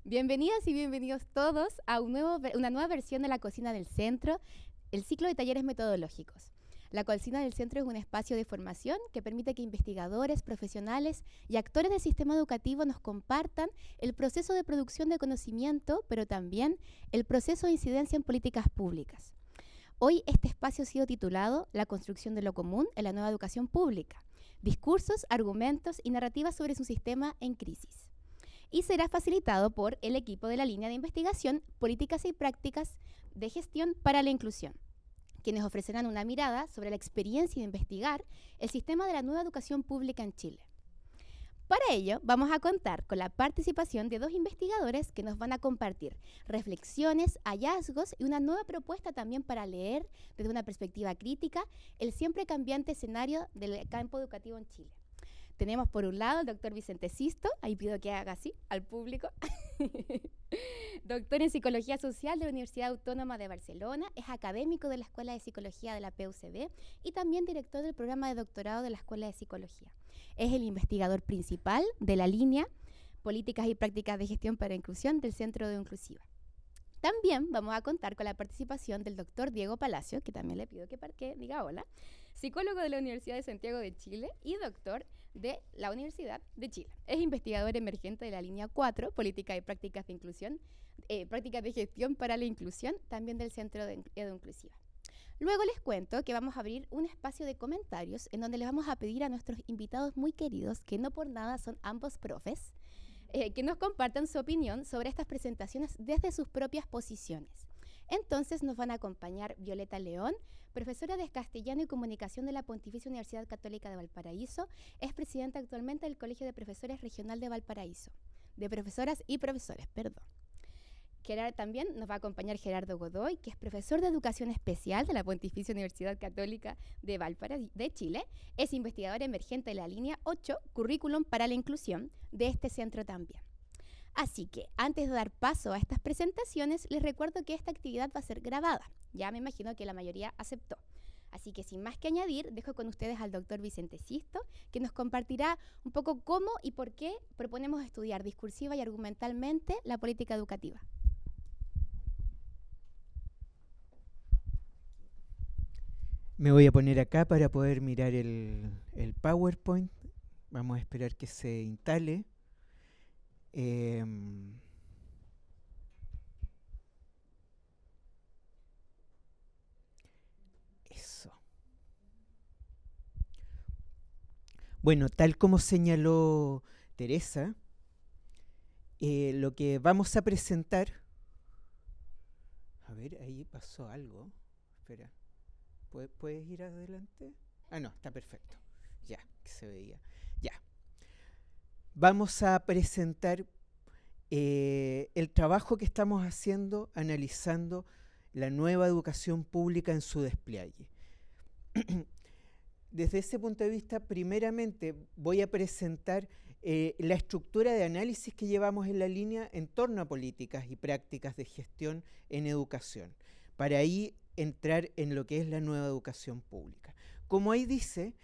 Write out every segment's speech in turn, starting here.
Bienvenidas y bienvenidos todos a una nueva versión de la Cocina del Centro, el ciclo de talleres metodológicos. La Cocina del Centro es un espacio de formación que permite que investigadores, profesionales y actores del sistema educativo nos compartan el proceso de producción de conocimiento, pero también el proceso de incidencia en políticas públicas. Hoy este espacio ha sido titulado La construcción de lo común en la nueva educación pública, discursos, argumentos y narrativas sobre su sistema en crisis. Y será facilitado por el equipo de la línea de investigación Políticas y Prácticas de Gestión para la Inclusión, quienes ofrecerán una mirada sobre la experiencia de investigar el sistema de la nueva educación pública en Chile. Para ello, vamos a contar con la participación de dos investigadores que nos van a compartir reflexiones, hallazgos y una nueva propuesta también para leer desde una perspectiva crítica el siempre cambiante escenario del campo educativo en Chile. Tenemos por un lado al doctor Vicente Sisto, ahí pido que haga así al público, doctor en Psicología Social de la Universidad Autónoma de Barcelona, es académico de la Escuela de Psicología de la PUCB y también director del programa de doctorado de la Escuela de Psicología. Es el investigador principal de la línea Políticas y Prácticas de Gestión para la Inclusión del Centro de Inclusiva. También vamos a contar con la participación del doctor Diego Palacio, que también le pido que diga hola, psicólogo de la Universidad de Santiago de Chile y doctor de la Universidad de Chile. Es investigador emergente de la línea 4, Política y Prácticas de Inclusión, Prácticas de Gestión para la Inclusión, también del Centro de Inclusiva. Luego les cuento que vamos a abrir un espacio de comentarios en donde les vamos a pedir a nuestros invitados muy queridos, que no por nada son ambos profes, que nos compartan su opinión sobre estas presentaciones desde sus propias posiciones. Entonces nos van a acompañar Violeta León, profesora de Castellano y Comunicación de la Pontificia Universidad Católica de Valparaíso, es presidenta actualmente del Colegio de Profesores Regional de Valparaíso, de profesoras y profesores, perdón. También nos va a acompañar Gerardo Godoy, que es profesor de Educación Especial de la Pontificia Universidad Católica de Valparaíso, de Chile. Es investigador emergente de la línea 8, Currículum para la Inclusión, de este centro también. Así que, antes de dar paso a estas presentaciones, les recuerdo que esta actividad va a ser grabada. Ya me imagino que la mayoría aceptó. Así que, sin más que añadir, dejo con ustedes al doctor Vicente Sisto, que nos compartirá un poco cómo y por qué proponemos estudiar discursiva y argumentalmente la política educativa. Me voy a poner acá para poder mirar el PowerPoint. Vamos a esperar que se instale. Eso. Bueno, tal como señaló Teresa, lo que vamos a presentar... A ver, ahí pasó algo. Espera. ¿Puedes ir adelante? Ah, no, está perfecto. Ya, que se veía. Ya. Vamos a presentar el trabajo que estamos haciendo analizando la nueva educación pública en su despliegue. Desde ese punto de vista, primeramente voy a presentar la estructura de análisis que llevamos en la línea en torno a políticas y prácticas de gestión en educación, para ahí entrar en lo que es la nueva educación pública. Como ahí dice,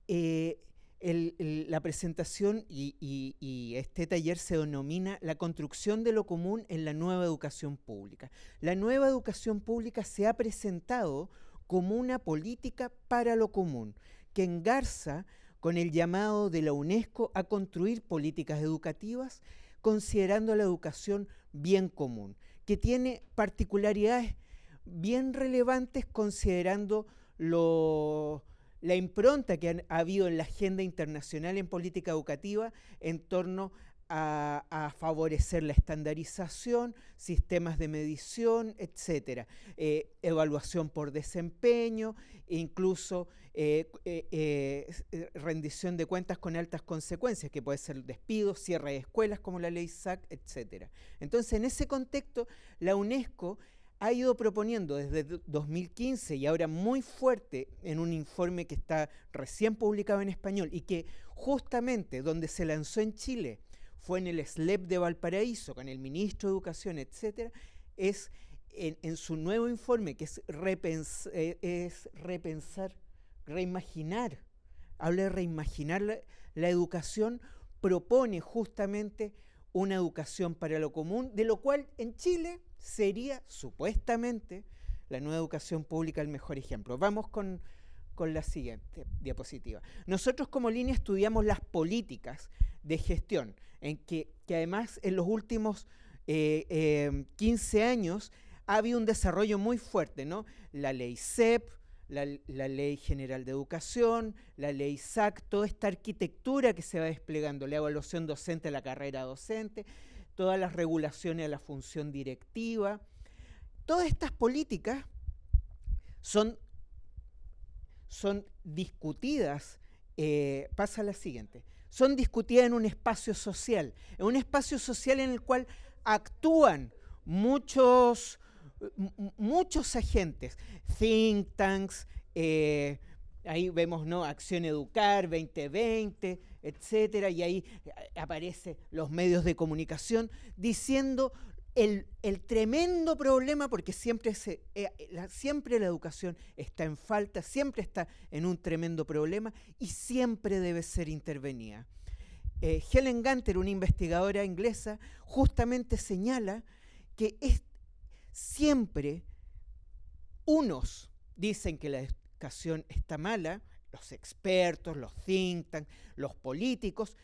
la presentación y este taller se denomina la construcción de lo común en la nueva educación pública. La nueva educación pública se ha presentado como una política para lo común, que engarza con el llamado de la UNESCO a construir políticas educativas considerando la educación bien común, que tiene particularidades bien relevantes considerando la impronta que ha habido en la agenda internacional en política educativa en torno a favorecer la estandarización, sistemas de medición, etcétera, evaluación por desempeño, incluso rendición de cuentas con altas consecuencias, que puede ser despido, cierre de escuelas como la ley SAC, etcétera. Entonces, en ese contexto, la UNESCO ha ido proponiendo desde 2015 y ahora muy fuerte en un informe que está recién publicado en español y que justamente donde se lanzó en Chile fue en el SLEP de Valparaíso con el ministro de Educación, etcétera, es en su nuevo informe que es reimaginar, habla de reimaginar la educación, propone justamente una educación para lo común, de lo cual en Chile sería supuestamente la nueva educación pública el mejor ejemplo. Vamos con la siguiente diapositiva. Nosotros como línea estudiamos las políticas de gestión, en que además en los últimos 15 años ha habido un desarrollo muy fuerte, ¿no? La ley CEP, la Ley General de Educación, la Ley SAC, toda esta arquitectura que se va desplegando, la evaluación docente, la carrera docente, todas las regulaciones a la función directiva. Todas estas políticas son discutidas, pasa a la siguiente, son discutidas en un espacio social en el cual actúan muchos agentes, think tanks, ahí vemos, ¿no?, Acción Educar, 2020, etcétera, y ahí aparecen los medios de comunicación diciendo el tremendo problema, porque siempre la educación está en falta, siempre está en un tremendo problema y siempre debe ser intervenida. Helen Ganter, una investigadora inglesa, justamente señala que siempre unos dicen que la educación está mala, los expertos, los think tanks, los políticos,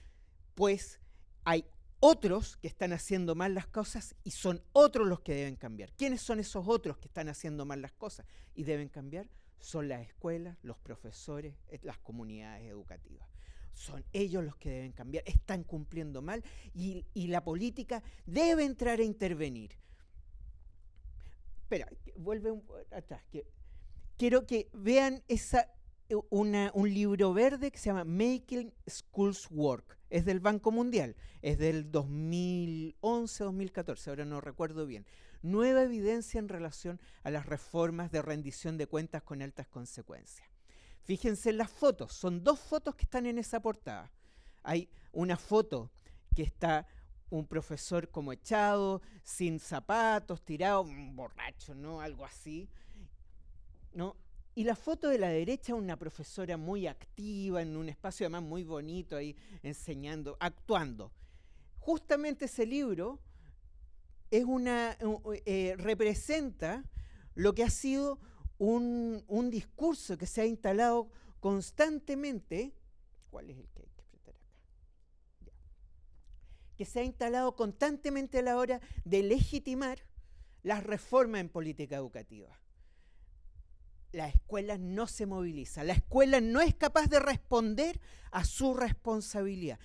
pues hay otros que están haciendo mal las cosas y son otros los que deben cambiar. ¿Quiénes son esos otros que están haciendo mal las cosas y deben cambiar? Son las escuelas, los profesores, las comunidades educativas. Son ellos los que deben cambiar, están cumpliendo mal y la política debe entrar a intervenir. Espera, vuelve atrás. Quiero que vean un libro verde que se llama Making Schools Work. Es del Banco Mundial, es del 2011-2014, ahora no recuerdo bien. Nueva evidencia en relación a las reformas de rendición de cuentas con altas consecuencias. Fíjense en las fotos, son 2 fotos que están en esa portada. Hay una foto que está un profesor como echado, sin zapatos, tirado, borracho, ¿no? Algo así, ¿no? Y la foto de la derecha, una profesora muy activa, en un espacio además muy bonito, ahí enseñando, actuando. Justamente ese libro es representa lo que ha sido un discurso que se ha instalado constantemente. ¿Cuál es el que hay que apretar acá? Ya. Que se ha instalado constantemente a la hora de legitimar las reformas en política educativa. La escuela no se moviliza, la escuela no es capaz de responder a su responsabilidad.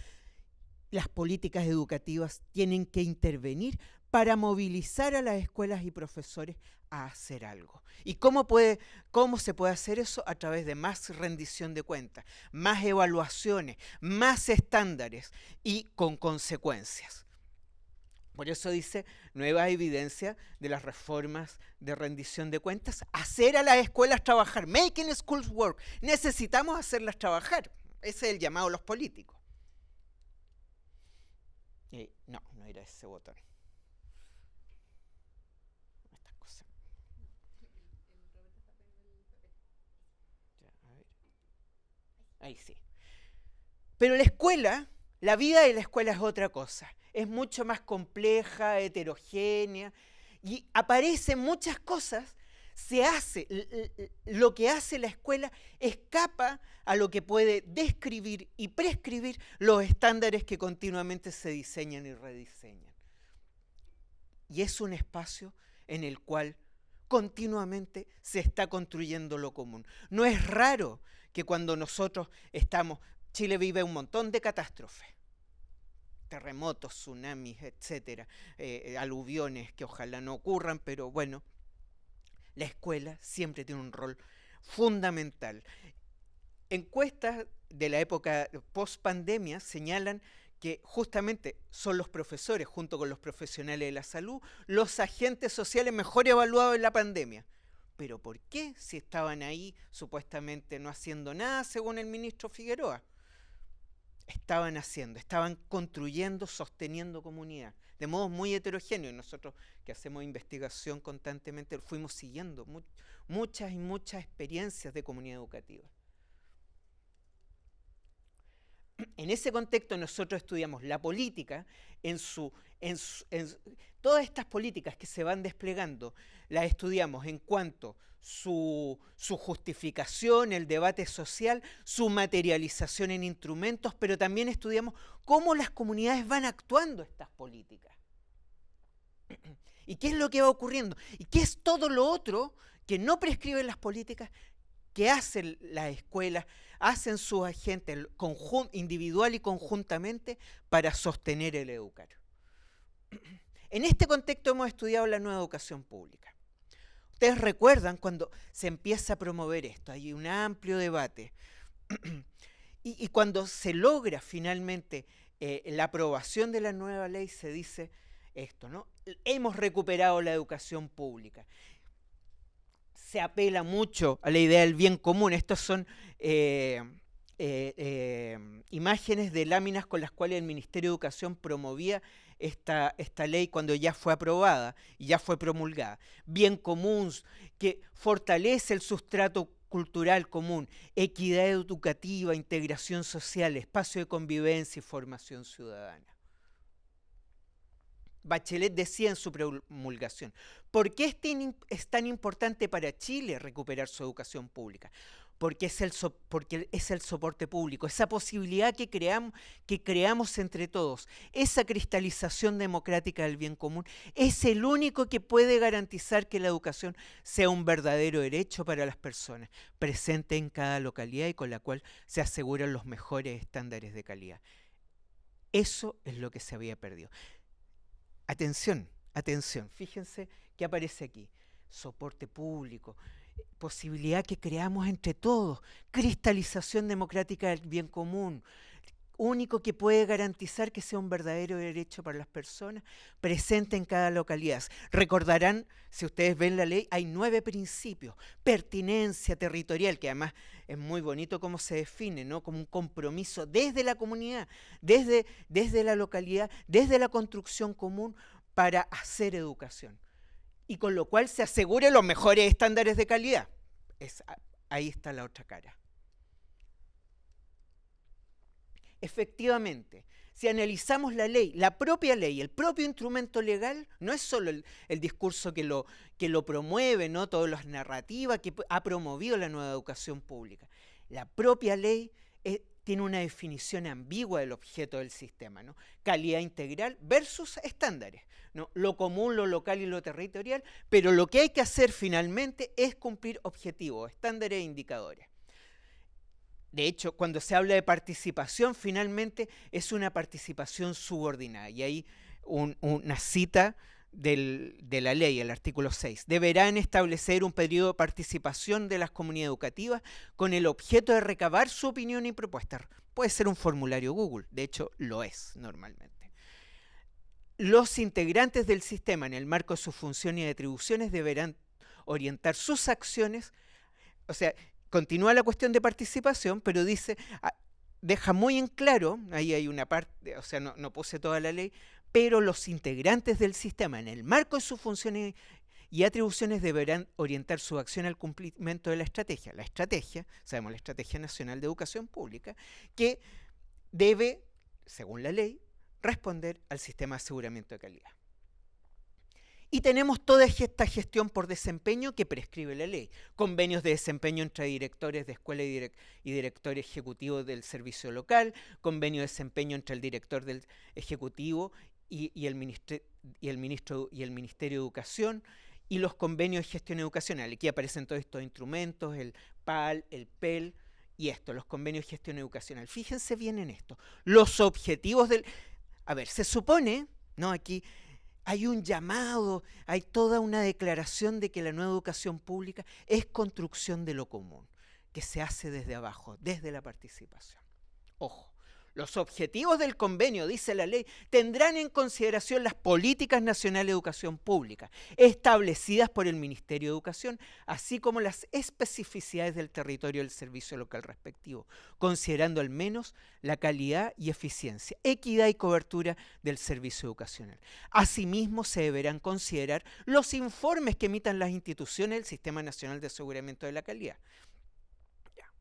Las políticas educativas tienen que intervenir para movilizar a las escuelas y profesores a hacer algo. ¿Y cómo se puede hacer eso? A través de más rendición de cuentas, más evaluaciones, más estándares y con consecuencias. Por eso dice, nueva evidencia de las reformas de rendición de cuentas, hacer a las escuelas trabajar, making schools work. Necesitamos hacerlas trabajar. Ese es el llamado a los políticos. No era ese botón. Estas cosas. Ya, a ver. Ahí sí. Pero la escuela, la vida de la escuela es otra cosa. Es mucho más compleja, heterogénea, y aparecen muchas cosas, lo que hace la escuela escapa a lo que puede describir y prescribir los estándares que continuamente se diseñan y rediseñan. Y es un espacio en el cual continuamente se está construyendo lo común. No es raro que cuando nosotros Chile vive un montón de catástrofes. Terremotos, tsunamis, etcétera, aluviones que ojalá no ocurran, pero bueno, la escuela siempre tiene un rol fundamental. Encuestas de la época post-pandemia señalan que justamente son los profesores, junto con los profesionales de la salud, los agentes sociales mejor evaluados en la pandemia. ¿Pero por qué? Si estaban ahí supuestamente no haciendo nada, según el ministro Figueroa. Estaban construyendo, sosteniendo comunidad, de modo muy heterogéneo. Y nosotros que hacemos investigación constantemente fuimos siguiendo muchas y muchas experiencias de comunidad educativa. En ese contexto nosotros estudiamos la política todas estas políticas que se van desplegando, las estudiamos en cuanto su justificación, el debate social, su materialización en instrumentos, pero también estudiamos cómo las comunidades van actuando estas políticas. ¿Y qué es lo que va ocurriendo? ¿Y qué es todo lo otro que no prescriben las políticas, que hacen las escuelas, hacen sus agentes individual y conjuntamente para sostener el educar? En este contexto hemos estudiado la nueva educación pública. Ustedes recuerdan cuando se empieza a promover esto, hay un amplio debate, y cuando se logra finalmente la aprobación de la nueva ley, se dice esto, ¿no? Hemos recuperado la educación pública. Se apela mucho a la idea del bien común. Estos son imágenes de láminas con las cuales el Ministerio de Educación promovía esta ley cuando ya fue aprobada y ya fue promulgada. Bien común, que fortalece el sustrato cultural común, equidad educativa, integración social, espacio de convivencia y formación ciudadana. Bachelet decía en su promulgación, ¿por qué es tan importante para Chile recuperar su educación pública? Porque es el soporte público, esa posibilidad que creamos entre todos, esa cristalización democrática del bien común, es el único que puede garantizar que la educación sea un verdadero derecho para las personas, presente en cada localidad y con la cual se aseguran los mejores estándares de calidad. Eso es lo que se había perdido. Atención, atención, fíjense que aparece aquí, soporte público, posibilidad que creamos entre todos, cristalización democrática del bien común, único que puede garantizar que sea un verdadero derecho para las personas, presente en cada localidad. Recordarán, si ustedes ven la ley, hay 9 principios, pertinencia territorial, que además es muy bonito cómo se define, ¿no? Como un compromiso desde la comunidad, desde la localidad, desde la construcción común para hacer educación. Y con lo cual se asegure los mejores estándares de calidad. Ahí está la otra cara. Efectivamente, si analizamos la ley, la propia ley, el propio instrumento legal, no es solo el discurso que lo promueve, ¿no? Todas las narrativas que ha promovido la nueva educación pública. La propia ley tiene una definición ambigua del objeto del sistema, ¿no? Calidad integral versus estándares, ¿no? Lo común, lo local y lo territorial, pero lo que hay que hacer finalmente es cumplir objetivos, estándares e indicadores. De hecho, cuando se habla de participación, finalmente es una participación subordinada. Y hay una cita de la ley, el artículo 6. Deberán establecer un periodo de participación de las comunidades educativas con el objeto de recabar su opinión y propuestas. Puede ser un formulario Google, de hecho lo es normalmente. Los integrantes del sistema, en el marco de sus funciones y atribuciones, deberán orientar sus acciones, o sea, continúa la cuestión de participación, pero deja muy en claro, ahí hay una parte, o sea, no puse toda la ley, pero los integrantes del sistema, en el marco de sus funciones y atribuciones, deberán orientar su acción al cumplimiento de la estrategia. La estrategia, sabemos, la Estrategia Nacional de Educación Pública, que debe, según la ley, responder al sistema de aseguramiento de calidad. Y tenemos toda esta gestión por desempeño que prescribe la ley. Convenios de desempeño entre directores de escuela y director ejecutivo del servicio local, convenio de desempeño entre el director del ejecutivo y el Ministerio de Educación, y los convenios de gestión educacional. Aquí aparecen todos estos instrumentos, el PAL, el PEL, y los convenios de gestión educacional. Fíjense bien en esto. Los objetivos del... A ver, se supone, ¿no? Aquí hay un llamado, hay toda una declaración de que la nueva educación pública es construcción de lo común, que se hace desde abajo, desde la participación. Ojo, los objetivos del convenio, dice la ley, tendrán en consideración las políticas nacionales de educación pública establecidas por el Ministerio de Educación, así como las especificidades del territorio del servicio local respectivo, considerando al menos la calidad y eficiencia, equidad y cobertura del servicio educacional. Asimismo, se deberán considerar los informes que emitan las instituciones del Sistema Nacional de Aseguramiento de la Calidad. Ya.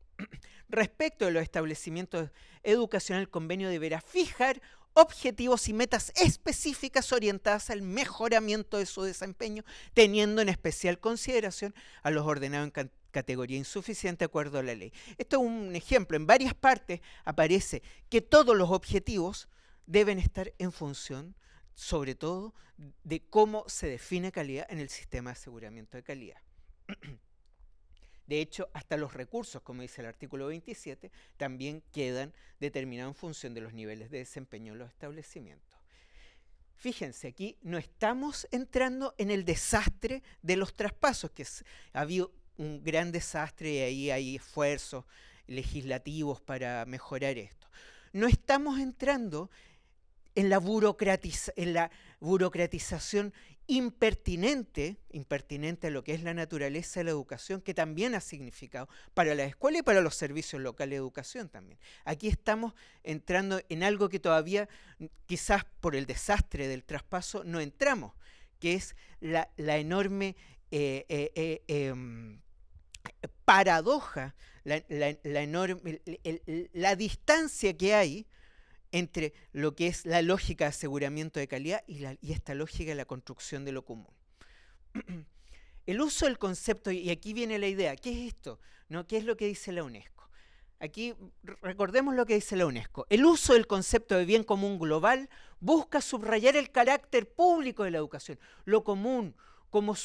Respecto de los establecimientos educacionales, el convenio deberá fijar objetivos y metas específicas orientadas al mejoramiento de su desempeño, teniendo en especial consideración a los ordenados en categoría insuficiente de acuerdo a la ley. Esto es un ejemplo. En varias partes aparece que todos los objetivos deben estar en función, sobre todo, de cómo se define calidad en el sistema de aseguramiento de calidad. De hecho, hasta los recursos, como dice el artículo 27, también quedan determinados en función de los niveles de desempeño de los establecimientos. Fíjense, aquí no estamos entrando en el desastre de los traspasos, que ha habido un gran desastre y ahí hay esfuerzos legislativos para mejorar esto. No estamos entrando en la burocratización impertinente a lo que es la naturaleza de la educación, que también ha significado para la escuela y para los servicios locales de educación también. Aquí estamos entrando en algo que todavía, quizás por el desastre del traspaso, no entramos, que es la enorme paradoja, la distancia que hay entre lo que es la lógica de aseguramiento de calidad y esta lógica de la construcción de lo común. El uso del concepto, y aquí viene la idea, ¿qué es esto? ¿No? ¿Qué es lo que dice la UNESCO? Aquí recordemos lo que dice la UNESCO. El uso del concepto de bien común global busca subrayar el carácter público de la educación, lo común, como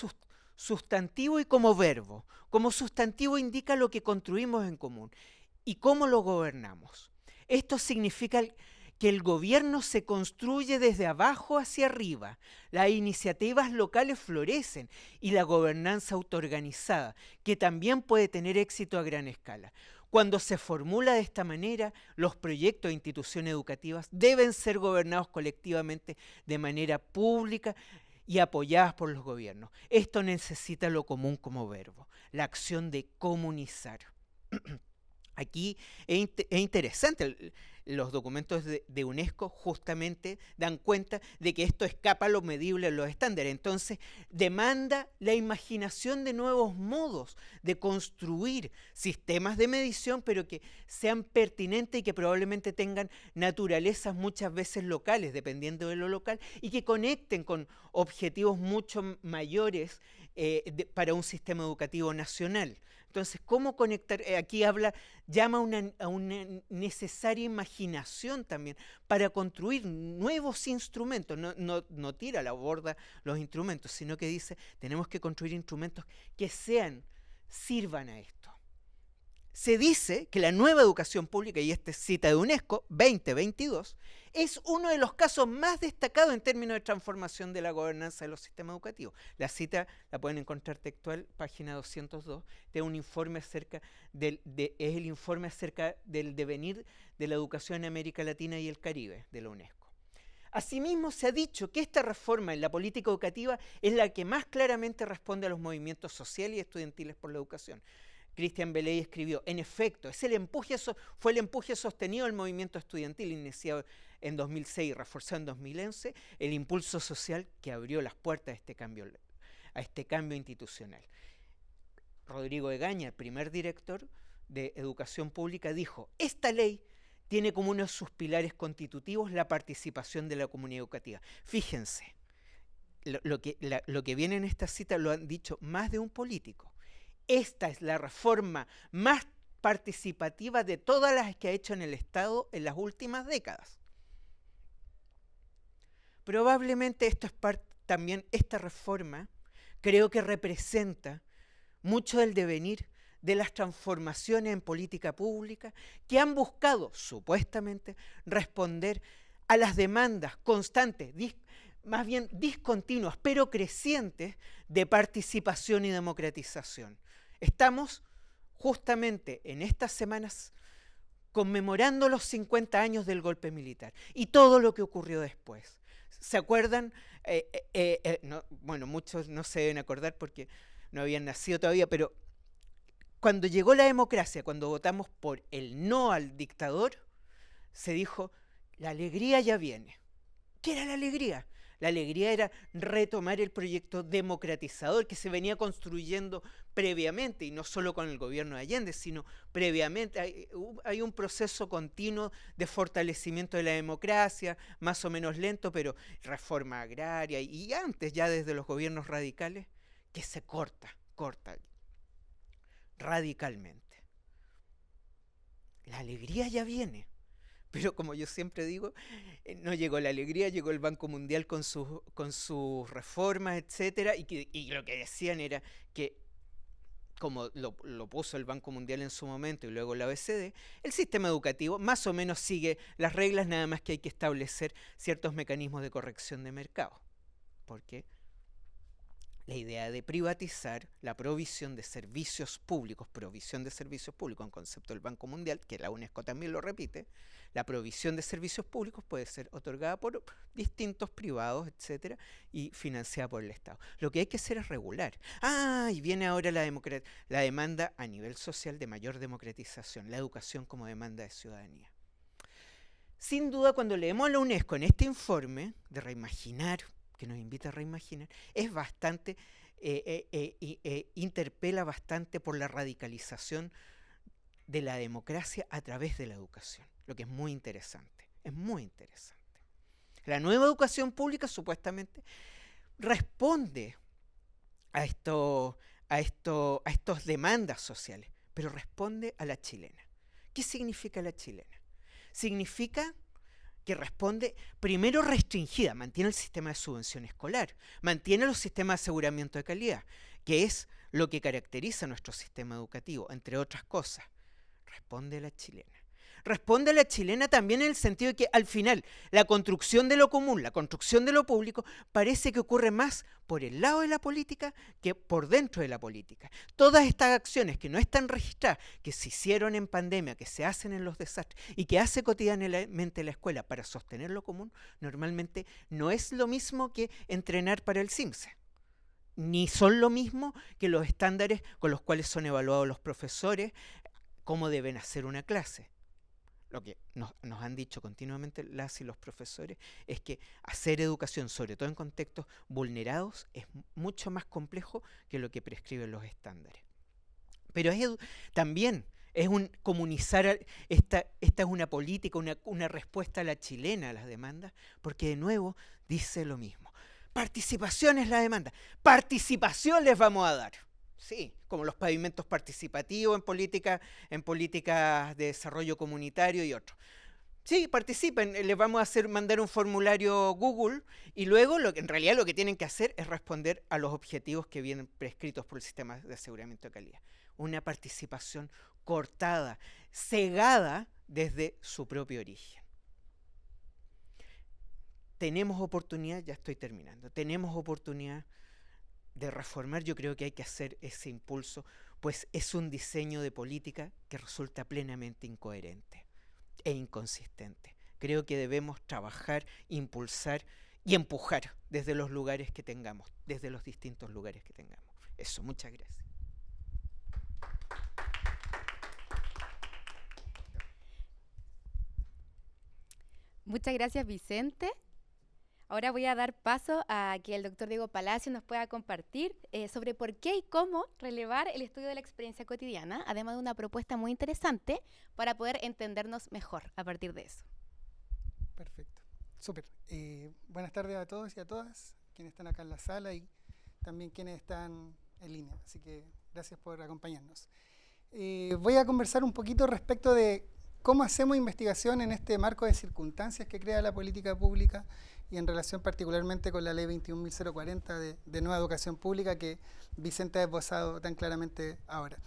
sustantivo y como verbo. Como sustantivo indica lo que construimos en común y cómo lo gobernamos. Esto significa que el gobierno se construye desde abajo hacia arriba, las iniciativas locales florecen y la gobernanza autoorganizada, que también puede tener éxito a gran escala. Cuando se formula de esta manera, los proyectos de instituciones educativas deben ser gobernados colectivamente de manera pública y apoyadas por los gobiernos. Esto necesita lo común como verbo, la acción de comunizar. Aquí es interesante, los documentos de UNESCO justamente dan cuenta de que esto escapa a lo medible en los estándares. Entonces, demanda la imaginación de nuevos modos de construir sistemas de medición, pero que sean pertinentes y que probablemente tengan naturalezas muchas veces locales, dependiendo de lo local, y que conecten con objetivos mucho mayores para un sistema educativo nacional. Entonces, ¿cómo conectar? Aquí llama a una necesaria imaginación también para construir nuevos instrumentos. No tira a la borda los instrumentos, sino que dice, tenemos que construir instrumentos que sirvan a esto. Se dice que la nueva educación pública, y esta es cita de UNESCO, 2022, es uno de los casos más destacados en términos de transformación de la gobernanza de los sistemas educativos. La cita la pueden encontrar textual, página 202, de un informe es el informe acerca del devenir de la educación en América Latina y el Caribe, de la UNESCO. Asimismo, se ha dicho que esta reforma en la política educativa es la que más claramente responde a los movimientos sociales y estudiantiles por la educación. Cristian Beley escribió, en efecto, fue el empuje sostenido del movimiento estudiantil iniciado en 2006 y reforzado en 2011, el impulso social que abrió las puertas a este cambio institucional. Rodrigo Egaña, el primer director de Educación Pública, dijo, esta ley tiene como uno de sus pilares constitutivos la participación de la comunidad educativa. Fíjense, lo que viene en esta cita lo han dicho más de un político. Esta es la reforma más participativa de todas las que ha hecho en el Estado en las últimas décadas. Probablemente también esta reforma creo que representa mucho del devenir de las transformaciones en política pública que han buscado, supuestamente, responder a las demandas constantes, más bien discontinuas, pero crecientes, de participación y democratización. Estamos justamente en estas semanas conmemorando los 50 años del golpe militar y todo lo que ocurrió después. ¿Se acuerdan? Muchos no se deben acordar porque no habían nacido todavía, pero cuando llegó la democracia, cuando votamos por el no al dictador, se dijo, la alegría ya viene. ¿Qué era la alegría? La alegría era retomar el proyecto democratizador que se venía construyendo previamente, y no solo con el gobierno de Allende, sino previamente. Hay un proceso continuo de fortalecimiento de la democracia, más o menos lento, pero reforma agraria, y antes ya desde los gobiernos radicales, que se corta radicalmente. La alegría ya viene. Pero como yo siempre digo, no llegó la alegría, llegó el Banco Mundial con sus reformas, etcétera, y lo que decían era que, como lo puso el Banco Mundial en su momento y luego la OECD, el sistema educativo más o menos sigue las reglas, nada más que hay que establecer ciertos mecanismos de corrección de mercado. Porque la idea de privatizar la provisión de servicios públicos, un concepto del Banco Mundial, que la UNESCO también lo repite, la provisión de servicios públicos puede ser otorgada por distintos privados, etcétera, y financiada por el Estado. Lo que hay que hacer es regular. Y viene ahora la demanda a nivel social de mayor democratización, la educación como demanda de ciudadanía. Sin duda, cuando leemos a la UNESCO en este informe de reimaginar, que nos invita a reimaginar, es bastante, interpela bastante por la radicalización de la democracia a través de la educación, lo que es muy interesante, La nueva educación pública supuestamente responde a estas demandas sociales, pero responde a la chilena. ¿Qué significa la chilena? Significa que responde, primero, restringida, mantiene el sistema de subvención escolar, mantiene los sistemas de aseguramiento de calidad, que es lo que caracteriza nuestro sistema educativo, entre otras cosas. Responde a la chilena. Responde a la chilena también en el sentido de que al final la construcción de lo común, la construcción de lo público, parece que ocurre más por el lado de la política que por dentro de la política. Todas estas acciones que no están registradas, que se hicieron en pandemia, que se hacen en los desastres y que hace cotidianamente la escuela para sostener lo común, normalmente no es lo mismo que entrenar para el CIMSE. Ni son lo mismo que los estándares con los cuales son evaluados los profesores, cómo deben hacer una clase. Lo que nos han dicho continuamente las y los profesores es que hacer educación, sobre todo en contextos vulnerados, es mucho más complejo que lo que prescriben los estándares. Pero también es un comunizar, esta es una política, una respuesta a la chilena a las demandas, porque de nuevo dice lo mismo. Participación es la demanda. Participación les vamos a dar. Sí, como los pavimentos participativos en políticas de desarrollo comunitario y otros. Sí, participen, les vamos a mandar un formulario Google y luego en realidad lo que tienen que hacer es responder a los objetivos que vienen prescritos por el sistema de aseguramiento de calidad. Una participación cortada, cegada desde su propio origen. Tenemos oportunidad, ya estoy terminando, tenemos oportunidad de reformar. Yo creo que hay que hacer ese impulso, pues es un diseño de política que resulta plenamente incoherente e inconsistente. Creo que debemos trabajar, impulsar y empujar desde los lugares que tengamos, desde los distintos lugares que tengamos. Eso, muchas gracias. Muchas gracias, Vicente. Ahora voy a dar paso a que el doctor Diego Palacio nos pueda compartir sobre por qué y cómo relevar el estudio de la experiencia cotidiana, además de una propuesta muy interesante para poder entendernos mejor a partir de eso. Perfecto, súper. Buenas tardes a todos y a todas, quienes están acá en la sala y también quienes están en línea, así que gracias por acompañarnos. Voy a conversar un poquito respecto de cómo hacemos investigación en este marco de circunstancias que crea la política pública y en relación particularmente con la ley 21.040 de nueva educación pública que Vicente ha esbozado tan claramente ahora.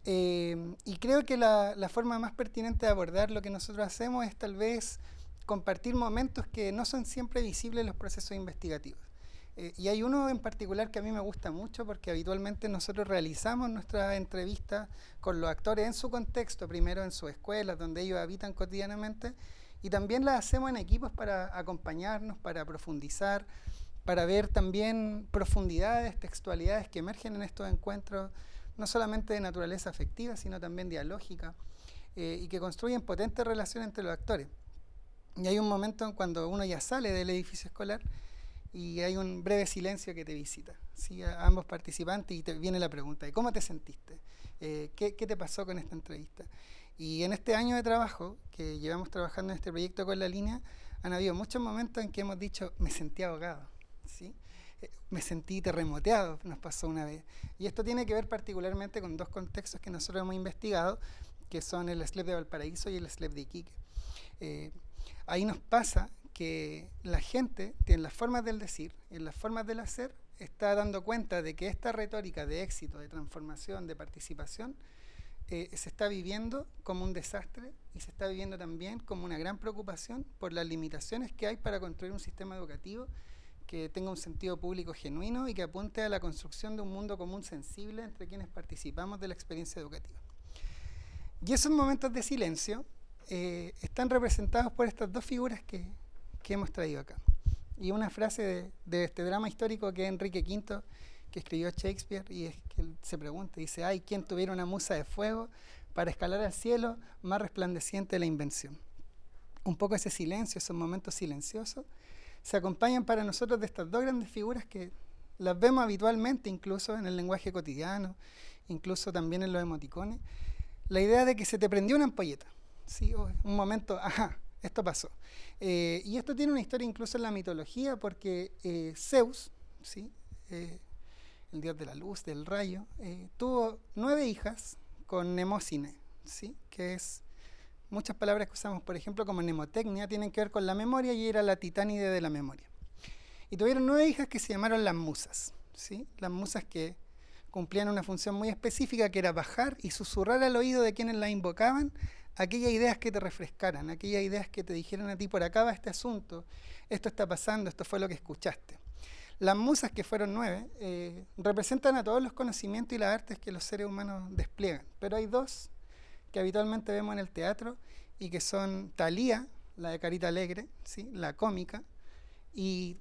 Y creo que la forma más pertinente de abordar lo que nosotros hacemos es tal vez compartir momentos que no son siempre visibles en los procesos investigativos. Y hay uno en particular que a mí me gusta mucho porque habitualmente nosotros realizamos nuestras entrevistas con los actores en su contexto, primero en sus escuelas donde ellos habitan cotidianamente, y también las hacemos en equipos para acompañarnos, para profundizar, para ver también profundidades, textualidades que emergen en estos encuentros, no solamente de naturaleza afectiva, sino también dialógica, y que construyen potentes relaciones entre los actores. Y hay un momento cuando uno ya sale del edificio escolar y hay un breve silencio que te visita, ¿sí? A ambos participantes, y te viene la pregunta de ¿cómo te sentiste? ¿Qué te pasó con esta entrevista? Y en este año de trabajo, que llevamos trabajando en este proyecto con la línea, han habido muchos momentos en que hemos dicho, me sentí ahogado, ¿sí? Me sentí terremoteado, nos pasó una vez. Y esto tiene que ver particularmente con dos contextos que nosotros hemos investigado, que son el SLEP de Valparaíso y el SLEP de Iquique. Ahí nos pasa que la gente, en las formas del decir, en las formas del hacer, está dando cuenta de que esta retórica de éxito, de transformación, de participación, se está viviendo como un desastre y se está viviendo también como una gran preocupación por las limitaciones que hay para construir un sistema educativo que tenga un sentido público genuino y que apunte a la construcción de un mundo común sensible entre quienes participamos de la experiencia educativa. Y esos momentos de silencio están representados por estas dos figuras que hemos traído acá. Y una frase de este drama histórico que es Enrique V, que escribió Shakespeare, y es que él se pregunta, dice, ay, ¿quién tuviera una musa de fuego para escalar al cielo más resplandeciente de la invención? Un poco ese silencio, esos momentos silenciosos, se acompañan para nosotros de estas dos grandes figuras que las vemos habitualmente, incluso en el lenguaje cotidiano, incluso también en los emoticones. La idea de que se te prendió una ampolleta, ¿sí? Un momento, ajá, esto pasó. Y esto tiene una historia incluso en la mitología, porque Zeus, ¿sí? El dios de la luz, del rayo, tuvo 9 hijas con Mnemósine, ¿sí? Que es, muchas palabras que usamos, por ejemplo, como mnemotecnia, tienen que ver con la memoria, y era la titánide de la memoria. Y tuvieron 9 hijas que se llamaron las musas, ¿sí? Las musas que cumplían una función muy específica, que era bajar y susurrar al oído de quienes las invocaban aquellas ideas que te refrescaran, aquellas ideas que te dijeran a ti, por acá va este asunto, esto está pasando, esto fue lo que escuchaste. Las musas, que fueron 9, representan a todos los conocimientos y las artes que los seres humanos despliegan, pero hay dos que habitualmente vemos en el teatro y que son Thalía, la de carita alegre, ¿sí? La cómica, y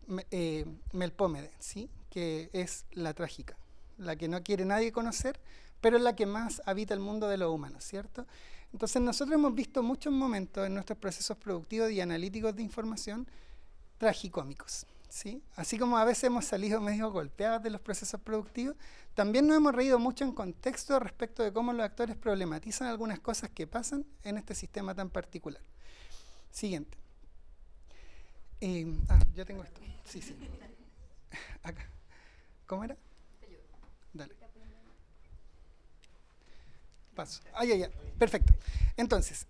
Melpómede, ¿sí? Que es la trágica, la que no quiere nadie conocer, pero es la que más habita el mundo de los humanos, ¿cierto? Entonces nosotros hemos visto muchos momentos en nuestros procesos productivos y analíticos de información tragicómicos, ¿sí? Así como a veces hemos salido medio golpeados de los procesos productivos, también nos hemos reído mucho en contexto respecto de cómo los actores problematizan algunas cosas que pasan en este sistema tan particular. Siguiente. Yo tengo esto. Sí. Acá. ¿Cómo era? Dale. Paso. Ya. Perfecto. Entonces,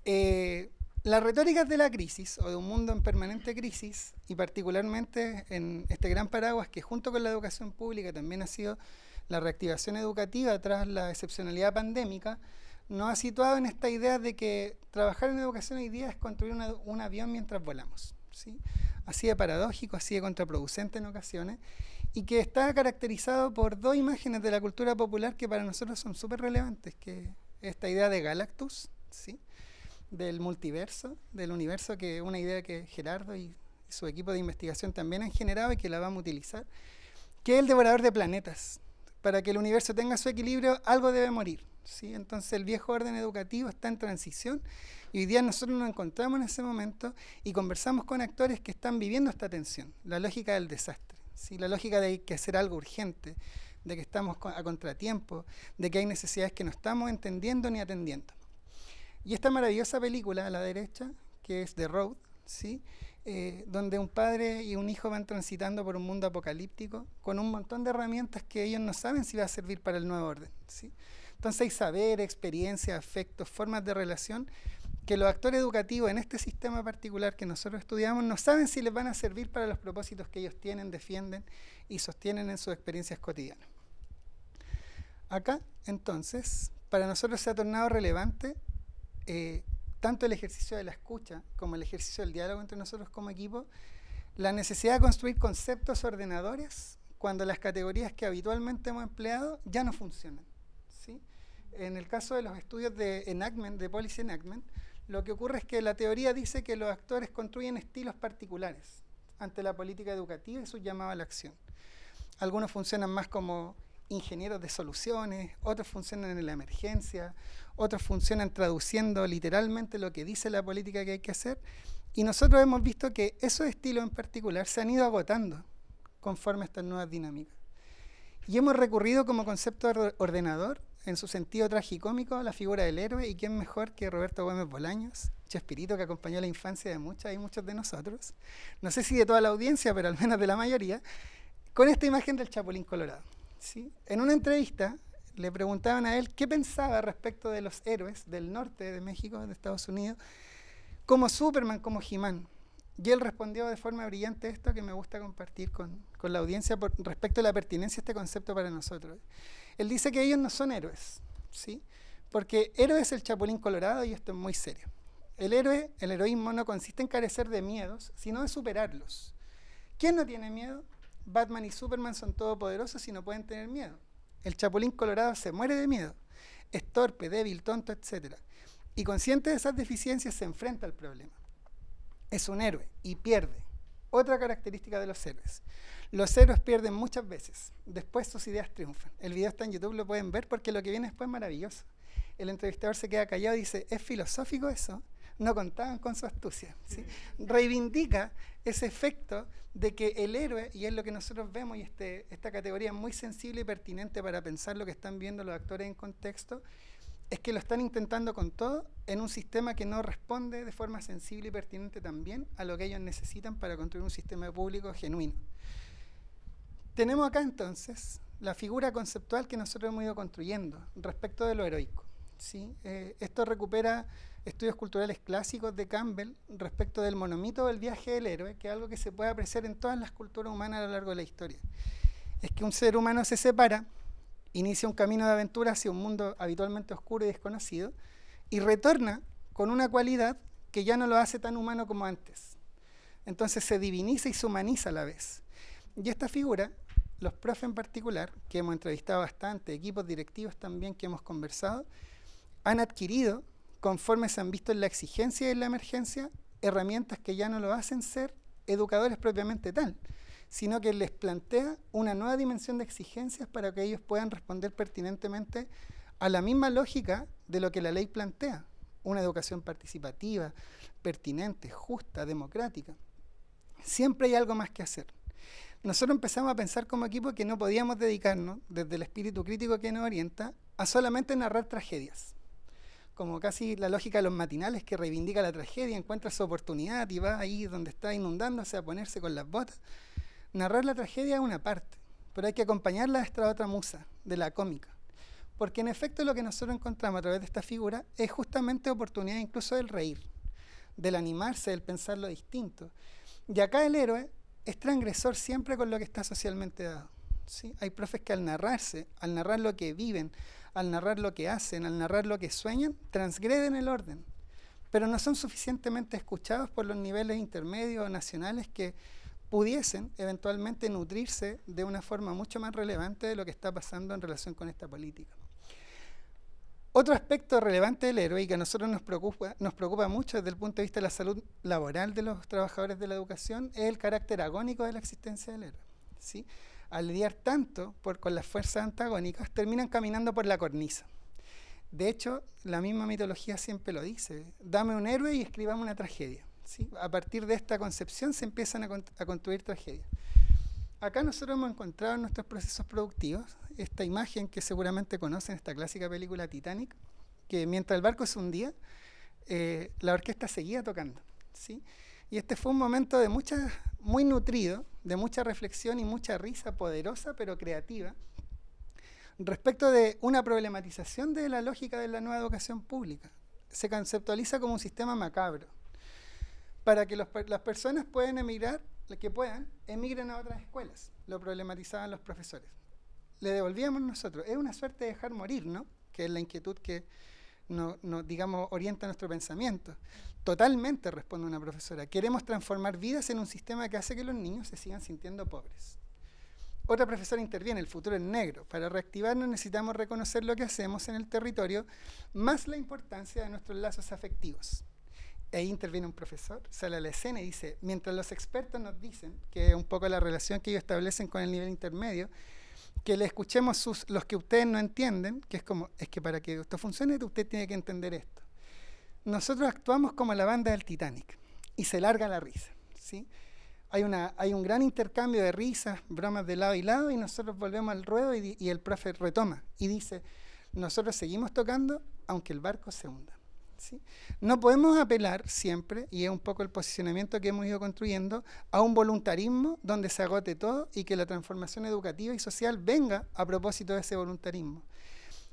las retóricas de la crisis, o de un mundo en permanente crisis, y particularmente en este gran paraguas que junto con la educación pública también ha sido la reactivación educativa tras la excepcionalidad pandémica, nos ha situado en esta idea de que trabajar en educación hoy día es construir un avión mientras volamos, ¿sí? Así de paradójico, así de contraproducente en ocasiones, y que está caracterizado por dos imágenes de la cultura popular que para nosotros son súper relevantes, que esta idea de Galactus, ¿sí? Del multiverso, del universo, que es una idea que Gerardo y su equipo de investigación también han generado y que la vamos a utilizar, que es el devorador de planetas. Para que el universo tenga su equilibrio, algo debe morir, ¿sí? Entonces el viejo orden educativo está en transición y hoy día nosotros nos encontramos en ese momento y conversamos con actores que están viviendo esta tensión, la lógica del desastre, ¿sí? La lógica de que hay que hacer algo urgente, de que estamos a contratiempo, de que hay necesidades que no estamos entendiendo ni atendiendo. Y esta maravillosa película a la derecha, que es The Road, ¿sí? Donde un padre y un hijo van transitando por un mundo apocalíptico con un montón de herramientas que ellos no saben si va a servir para el nuevo orden, ¿sí? Entonces hay saber, experiencia, afectos, formas de relación que los actores educativos en este sistema particular que nosotros estudiamos no saben si les van a servir para los propósitos que ellos tienen, defienden y sostienen en sus experiencias cotidianas. Acá, entonces, para nosotros se ha tornado relevante tanto el ejercicio de la escucha como el ejercicio del diálogo entre nosotros como equipo, la necesidad de construir conceptos ordenadores cuando las categorías que habitualmente hemos empleado ya no funcionan, ¿sí? En el caso de los estudios de enactment, de policy enactment, lo que ocurre es que la teoría dice que los actores construyen estilos particulares ante la política educativa y su llamado a la acción. Algunos funcionan más como ingenieros de soluciones, otros funcionan en la emergencia, otros funcionan traduciendo literalmente lo que dice la política que hay que hacer, y nosotros hemos visto que esos estilos en particular se han ido agotando conforme a estas nuevas dinámicas. Y hemos recurrido como concepto ordenador, en su sentido tragicómico, a la figura del héroe, y quién mejor que Roberto Güemes Bolaños, Chespirito, que acompañó la infancia de muchas y muchos de nosotros, no sé si de toda la audiencia, pero al menos de la mayoría, con esta imagen del Chapulín Colorado, ¿sí? En una entrevista le preguntaban a él qué pensaba respecto de los héroes del norte de México, de Estados Unidos, como Superman, como He-Man. Y él respondió de forma brillante esto que me gusta compartir con la audiencia respecto a la pertinencia de este concepto para nosotros. Él dice que ellos no son héroes, ¿sí? Porque héroe es el Chapulín Colorado, y esto es muy serio. El heroísmo no consiste en carecer de miedos, sino de superarlos. ¿Quién no tiene miedo? Batman y Superman son todopoderosos y no pueden tener miedo. El Chapulín Colorado se muere de miedo. Es torpe, débil, tonto, etc. Y consciente de esas deficiencias se enfrenta al problema. Es un héroe y pierde. Otra característica de los héroes. Los héroes pierden muchas veces. Después sus ideas triunfan. El video está en YouTube, lo pueden ver porque lo que viene después es maravilloso. El entrevistador se queda callado y dice, ¿es filosófico eso? No contaban con su astucia, ¿sí? Reivindica ese efecto de que el héroe, y es lo que nosotros vemos, y esta categoría es muy sensible y pertinente para pensar lo que están viendo los actores en contexto, es que lo están intentando con todo en un sistema que no responde de forma sensible y pertinente también a lo que ellos necesitan para construir un sistema público genuino. Tenemos acá entonces la figura conceptual que nosotros hemos ido construyendo respecto de lo heroico, ¿sí? Esto recupera estudios culturales clásicos de Campbell respecto del monomito del viaje del héroe, que es algo que se puede apreciar en todas las culturas humanas a lo largo de la historia. Es que un ser humano se separa, inicia un camino de aventura hacia un mundo habitualmente oscuro y desconocido, y retorna con una cualidad que ya no lo hace tan humano como antes. Entonces se diviniza y se humaniza a la vez. Y esta figura, los profes en particular, que hemos entrevistado bastante, equipos directivos también que hemos conversado, han adquirido, conforme se han visto en la exigencia y en la emergencia, herramientas que ya no lo hacen ser educadores propiamente tal, sino que les plantea una nueva dimensión de exigencias para que ellos puedan responder pertinentemente a la misma lógica de lo que la ley plantea, una educación participativa, pertinente, justa, democrática. Siempre hay algo más que hacer. Nosotros empezamos a pensar como equipo que no podíamos dedicarnos, desde el espíritu crítico que nos orienta, a solamente narrar tragedias, como casi la lógica de los matinales que reivindica la tragedia, encuentra su oportunidad y va ahí donde está inundándose a ponerse con las botas. Narrar la tragedia es una parte, pero hay que acompañarla de esta otra musa, de la cómica. Porque en efecto lo que nosotros encontramos a través de esta figura es justamente oportunidad incluso del reír, del animarse, del pensar lo distinto. Y acá el héroe es transgresor siempre con lo que está socialmente dado, ¿sí? Hay profes que al narrar lo que viven, al narrar lo que hacen, al narrar lo que sueñan, transgreden el orden, pero no son suficientemente escuchados por los niveles intermedios o nacionales que pudiesen eventualmente nutrirse de una forma mucho más relevante de lo que está pasando en relación con esta política. Otro aspecto relevante del héroe y que a nosotros nos preocupa mucho desde el punto de vista de la salud laboral de los trabajadores de la educación es el carácter agónico de la existencia del héroe, ¿sí? Al lidiar tanto con las fuerzas antagónicas, terminan caminando por la cornisa. De hecho, la misma mitología siempre lo dice, dame un héroe y escribamos una tragedia, ¿sí? A partir de esta concepción se empiezan a construir tragedias. Acá nosotros hemos encontrado en nuestros procesos productivos esta imagen que seguramente conocen, esta clásica película Titanic, que mientras el barco se hundía, la orquesta seguía tocando, ¿sí? Y este fue un momento de muy nutrido, de mucha reflexión y mucha risa poderosa pero creativa, respecto de una problematización de la lógica de la nueva educación pública. Se conceptualiza como un sistema macabro, para que las personas puedan emigrar, emigren a otras escuelas. Lo problematizaban los profesores. Le devolvíamos nosotros. Es una suerte de dejar morir, ¿no? Que es la inquietud que digamos, orienta nuestro pensamiento. Totalmente, responde una profesora. Queremos transformar vidas en un sistema que hace que los niños se sigan sintiendo pobres. Otra profesora interviene, el futuro es negro. Para reactivarnos necesitamos reconocer lo que hacemos en el territorio, más la importancia de nuestros lazos afectivos. Ahí interviene un profesor, sale a la escena y dice, mientras los expertos nos dicen, que es un poco la relación que ellos establecen con el nivel intermedio, que le escuchemos los que ustedes no entienden, que es que para que esto funcione usted tiene que entender esto. Nosotros actuamos como la banda del Titanic y se larga la risa, ¿sí? hay un gran intercambio de risas, bromas de lado y lado, y nosotros volvemos al ruedo y el profe retoma y dice, nosotros seguimos tocando aunque el barco se hunda. ¿Sí? No podemos apelar siempre, y es un poco el posicionamiento que hemos ido construyendo, a un voluntarismo donde se agote todo y que la transformación educativa y social venga a propósito de ese voluntarismo.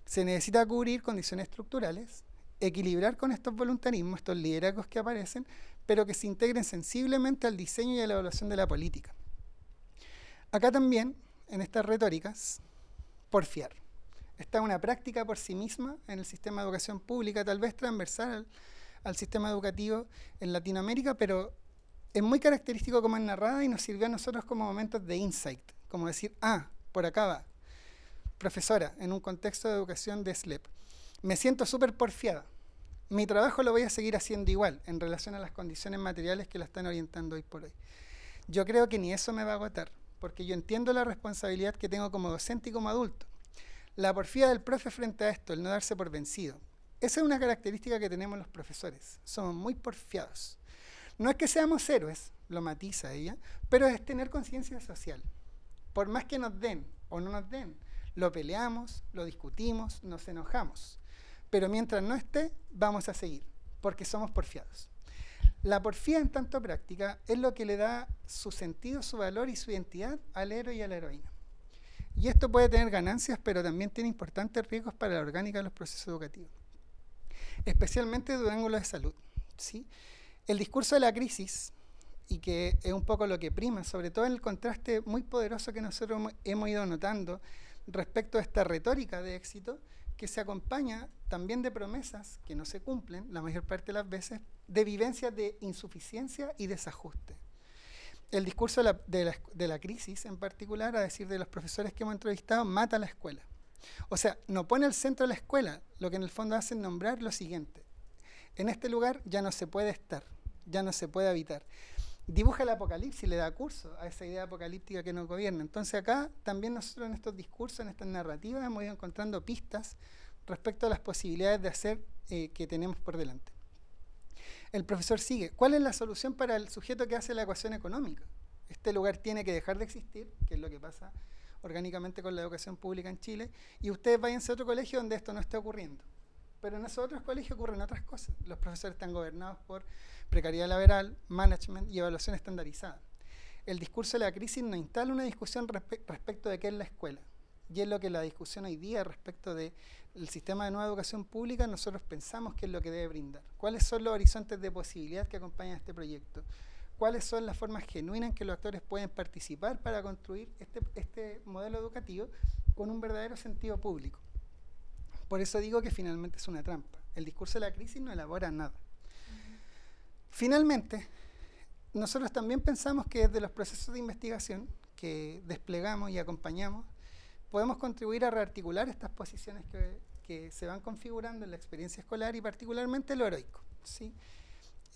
Se necesita cubrir condiciones estructurales, equilibrar con estos voluntarismos, estos liderazgos que aparecen, pero que se integren sensiblemente al diseño y a la evaluación de la política. Acá también, en estas retóricas, porfiar. Esta es una práctica por sí misma en el sistema de educación pública, tal vez transversal al sistema educativo en Latinoamérica, pero es muy característico como es narrada y nos sirvió a nosotros como momentos de insight, como decir, por acá va. Profesora, en un contexto de educación de SLEP, me siento súper porfiada. Mi trabajo lo voy a seguir haciendo igual en relación a las condiciones materiales que la están orientando hoy por hoy. Yo creo que ni eso me va a agotar, porque yo entiendo la responsabilidad que tengo como docente y como adulto. La porfía del profe frente a esto, el no darse por vencido. Esa es una característica que tenemos los profesores. Somos muy porfiados. No es que seamos héroes, lo matiza ella, pero es tener conciencia social. Por más que nos den o no nos den, lo peleamos, lo discutimos, nos enojamos. Pero mientras no esté, vamos a seguir, porque somos porfiados. La porfía en tanto práctica es lo que le da su sentido, su valor y su identidad al héroe y a la heroína. Y esto puede tener ganancias, pero también tiene importantes riesgos para la orgánica de los procesos educativos, especialmente desde un ángulo de salud. ¿Sí? El discurso de la crisis, y que es un poco lo que prima, sobre todo en el contraste muy poderoso que nosotros hemos ido notando respecto a esta retórica de éxito, que se acompaña también de promesas que no se cumplen, la mayor parte de las veces, de vivencias de insuficiencia y desajuste. El discurso de la crisis, en particular, a decir de los profesores que hemos entrevistado, mata a la escuela. O sea, no pone al centro de la escuela, lo que en el fondo hace es nombrar lo siguiente. En este lugar ya no se puede estar, ya no se puede habitar. Dibuja el apocalipsis, le da curso a esa idea apocalíptica que nos gobierna. Entonces acá también nosotros en estos discursos, en estas narrativas, hemos ido encontrando pistas respecto a las posibilidades de hacer que tenemos por delante. El profesor sigue. ¿Cuál es la solución para el sujeto que hace la ecuación económica? Este lugar tiene que dejar de existir, que es lo que pasa orgánicamente con la educación pública en Chile, y ustedes váyanse a otro colegio donde esto no esté ocurriendo. Pero en esos otros colegios ocurren otras cosas. Los profesores están gobernados por precariedad laboral, management y evaluación estandarizada. El discurso de la crisis nos instala una discusión respecto de qué es la escuela. Y es lo que la discusión hoy día respecto del sistema de nueva educación pública nosotros pensamos que es lo que debe brindar. ¿Cuáles son los horizontes de posibilidad que acompañan este proyecto? ¿Cuáles son las formas genuinas en que los actores pueden participar para construir este modelo educativo con un verdadero sentido público? Por eso digo que finalmente es una trampa. El discurso de la crisis no elabora nada. Finalmente, nosotros también pensamos que desde los procesos de investigación que desplegamos y acompañamos, podemos contribuir a rearticular estas posiciones que se van configurando en la experiencia escolar y particularmente lo heroico. ¿Sí?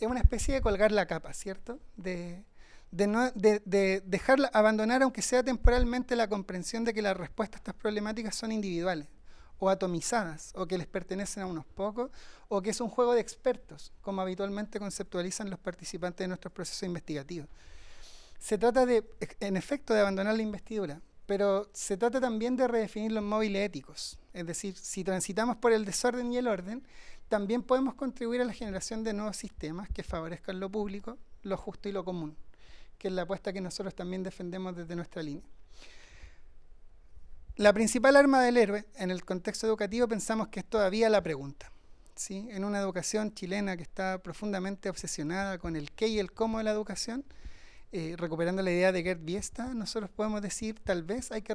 Es una especie de colgar la capa, ¿cierto? De dejarla, abandonar, aunque sea temporalmente, la comprensión de que las respuestas a estas problemáticas son individuales o atomizadas, o que les pertenecen a unos pocos, o que es un juego de expertos, como habitualmente conceptualizan los participantes de nuestros procesos investigativos. Se trata en efecto, de abandonar la investidura, pero se trata también de redefinir los móviles éticos. Es decir, si transitamos por el desorden y el orden, también podemos contribuir a la generación de nuevos sistemas que favorezcan lo público, lo justo y lo común, que es la apuesta que nosotros también defendemos desde nuestra línea. La principal arma del héroe, en el contexto educativo, pensamos que es todavía la pregunta. ¿Sí? En una educación chilena que está profundamente obsesionada con el qué y el cómo de la educación, recuperando la idea de Gerd Biesta, nosotros podemos decir, tal vez hay que,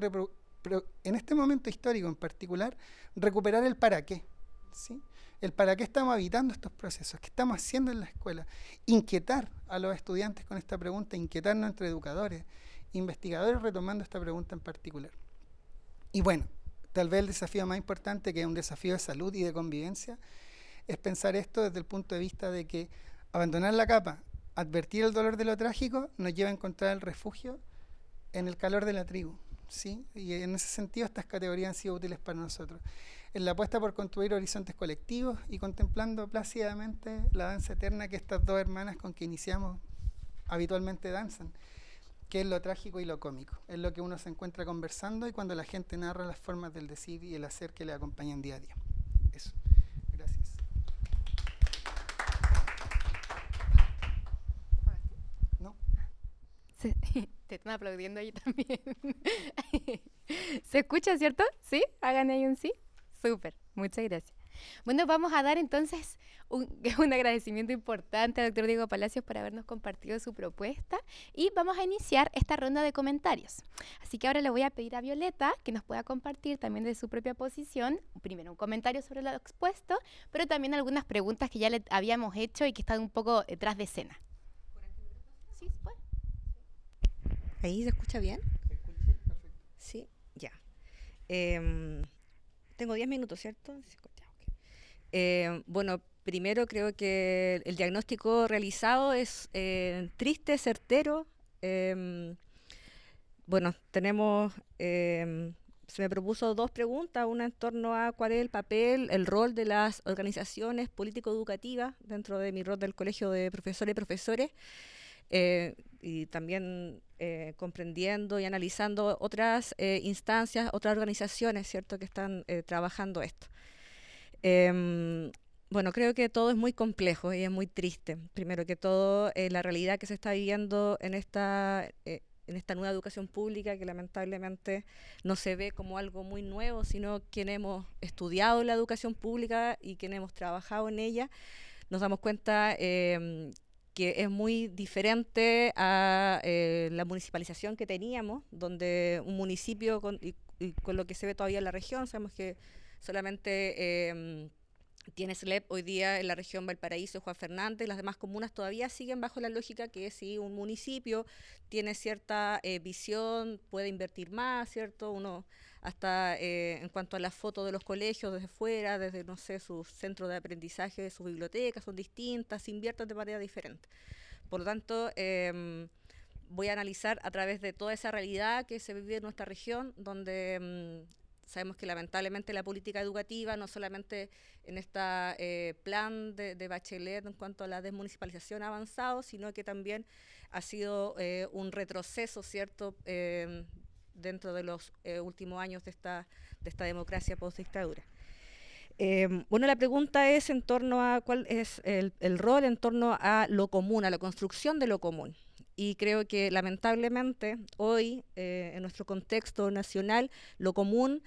en este momento histórico en particular, recuperar el para qué. ¿Sí? El para qué estamos habitando estos procesos, qué estamos haciendo en la escuela, inquietar a los estudiantes con esta pregunta, inquietarnos entre educadores, investigadores, retomando esta pregunta en particular. Y bueno, tal vez el desafío más importante, que es un desafío de salud y de convivencia, es pensar esto desde el punto de vista de que abandonar la capa, advertir el dolor de lo trágico, nos lleva a encontrar el refugio en el calor de la tribu. ¿Sí? Y en ese sentido estas categorías han sido útiles para nosotros. En la apuesta por construir horizontes colectivos y contemplando plácidamente la danza eterna que estas dos hermanas con que iniciamos habitualmente danzan. que es lo trágico y lo cómico. Es lo que uno se encuentra conversando y cuando la gente narra las formas del decir y el hacer que le acompañan día a día. Eso. Gracias. ¿No? Te están aplaudiendo ahí también. ¿Se escucha, cierto? ¿Sí? Hagan ahí un sí. Súper, muchas gracias. Bueno, vamos a dar entonces un agradecimiento importante al doctor Diego Palacios por habernos compartido su propuesta y vamos a iniciar esta ronda de comentarios. Así que ahora le voy a pedir a Violeta que nos pueda compartir también de su propia posición, primero un comentario sobre lo expuesto, pero también algunas preguntas que ya le habíamos hecho y que están un poco detrás de escena. ¿Sí? ¿Puede? ¿Ahí se escucha bien? ¿Se escucha? Perfecto. Sí, ya. Tengo 10 minutos, ¿cierto? Sí, ya, ok. Bueno, primero creo que el diagnóstico realizado es triste, certero. Bueno, tenemos, se me propuso 2 preguntas, una en torno a cuál es el papel, el rol de las organizaciones político-educativas dentro de mi rol del Colegio de Profesoras y Profesores, y también comprendiendo y analizando otras instancias, otras organizaciones, ¿cierto?, que están trabajando esto. Bueno, creo que todo es muy complejo y es muy triste. Primero que todo, la realidad que se está viviendo en esta nueva educación pública, que lamentablemente no se ve como algo muy nuevo, sino quienes hemos estudiado la educación pública y quienes hemos trabajado en ella, nos damos cuenta que es muy diferente a la municipalización que teníamos, donde un municipio, con lo que se ve todavía en la región, sabemos que solamente tiene SLEP hoy día en la región Valparaíso y Juan Fernández, las demás comunas todavía siguen bajo la lógica que si un municipio tiene cierta visión, puede invertir más, ¿cierto? Uno hasta en cuanto a las fotos de los colegios desde fuera, desde, no sé, sus centros de aprendizaje, sus bibliotecas son distintas, se invierten de manera diferente. Por lo tanto, voy a analizar a través de toda esa realidad que se vive en nuestra región, donde sabemos que lamentablemente la política educativa, no solamente en este plan de Bachelet en cuanto a la desmunicipalización ha avanzado, sino que también ha sido un retroceso, ¿cierto?, dentro de los últimos años de esta democracia post-dictadura. Bueno, la pregunta es en torno a cuál es el rol en torno a lo común, a la construcción de lo común. Y creo que lamentablemente hoy, en nuestro contexto nacional, lo común,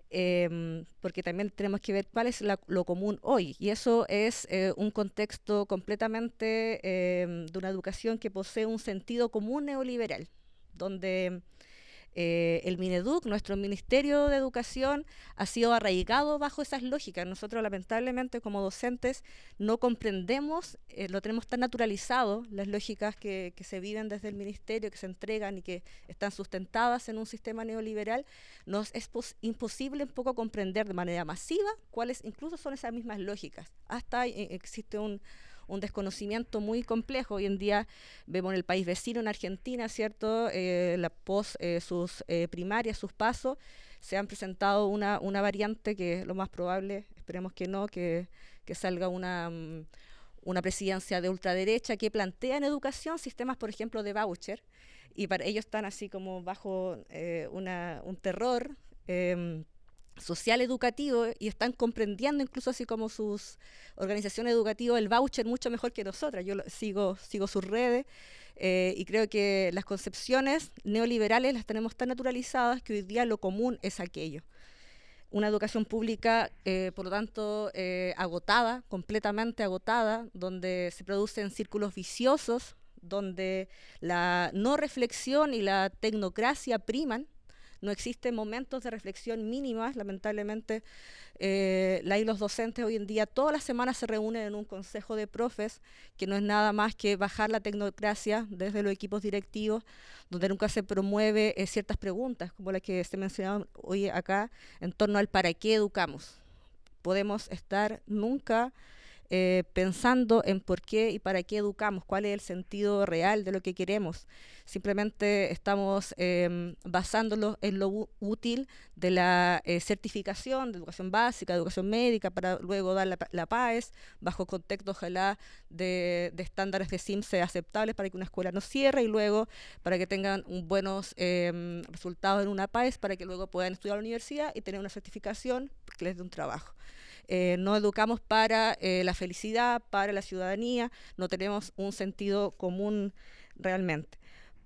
porque también tenemos que ver cuál es lo común hoy. Y eso es un contexto completamente de una educación que posee un sentido común neoliberal, donde el Mineduc, nuestro Ministerio de Educación, ha sido arraigado bajo esas lógicas. Nosotros lamentablemente como docentes no comprendemos, lo tenemos tan naturalizado, las lógicas que se viven desde el Ministerio, que se entregan y que están sustentadas en un sistema neoliberal. Nos es imposible un poco comprender de manera masiva cuáles incluso son esas mismas lógicas. Hasta existe un desconocimiento muy complejo. Hoy en día vemos en el país vecino, en Argentina, ¿cierto? Sus primarias, sus pasos, se han presentado una variante que lo más probable, esperemos que no, que salga una presidencia de ultraderecha que plantea en educación sistemas, por ejemplo, de voucher, y para ellos están así como bajo un terror social educativo y están comprendiendo incluso así como sus organizaciones educativas el voucher mucho mejor que nosotras. Yo sigo sus redes y creo que las concepciones neoliberales las tenemos tan naturalizadas que hoy día lo común es aquello. Una educación pública, por lo tanto, agotada, completamente agotada, donde se producen círculos viciosos, donde la no reflexión y la tecnocracia priman. No existen momentos de reflexión mínimas, lamentablemente los docentes hoy en día todas las semanas se reúnen en un consejo de profes, que no es nada más que bajar la tecnocracia desde los equipos directivos, donde nunca se promueve ciertas preguntas, como las que se mencionaron hoy acá, en torno al para qué educamos. Podemos estar nunca pensando en por qué y para qué educamos, cuál es el sentido real de lo que queremos. Simplemente estamos basándolo en lo útil de la certificación de educación básica, educación médica, para luego dar la PAES, bajo contexto ojalá de estándares de CIMSE aceptables para que una escuela no cierre, y luego para que tengan buenos resultados en una PAES, para que luego puedan estudiar a la universidad y tener una certificación que les dé un trabajo. No educamos para la felicidad, para la ciudadanía, no tenemos un sentido común realmente.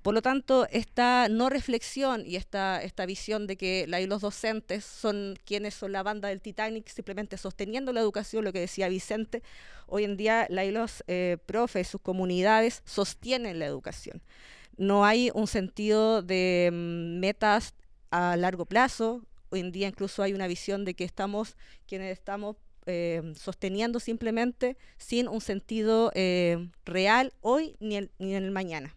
Por lo tanto, esta no reflexión y esta visión de que los docentes son quienes son la banda del Titanic, simplemente sosteniendo la educación, lo que decía Vicente, hoy en día los profes, sus comunidades sostienen la educación. No hay un sentido de metas a largo plazo. Hoy en día incluso hay una visión de que quienes estamos sosteniendo simplemente sin un sentido real hoy ni en el mañana.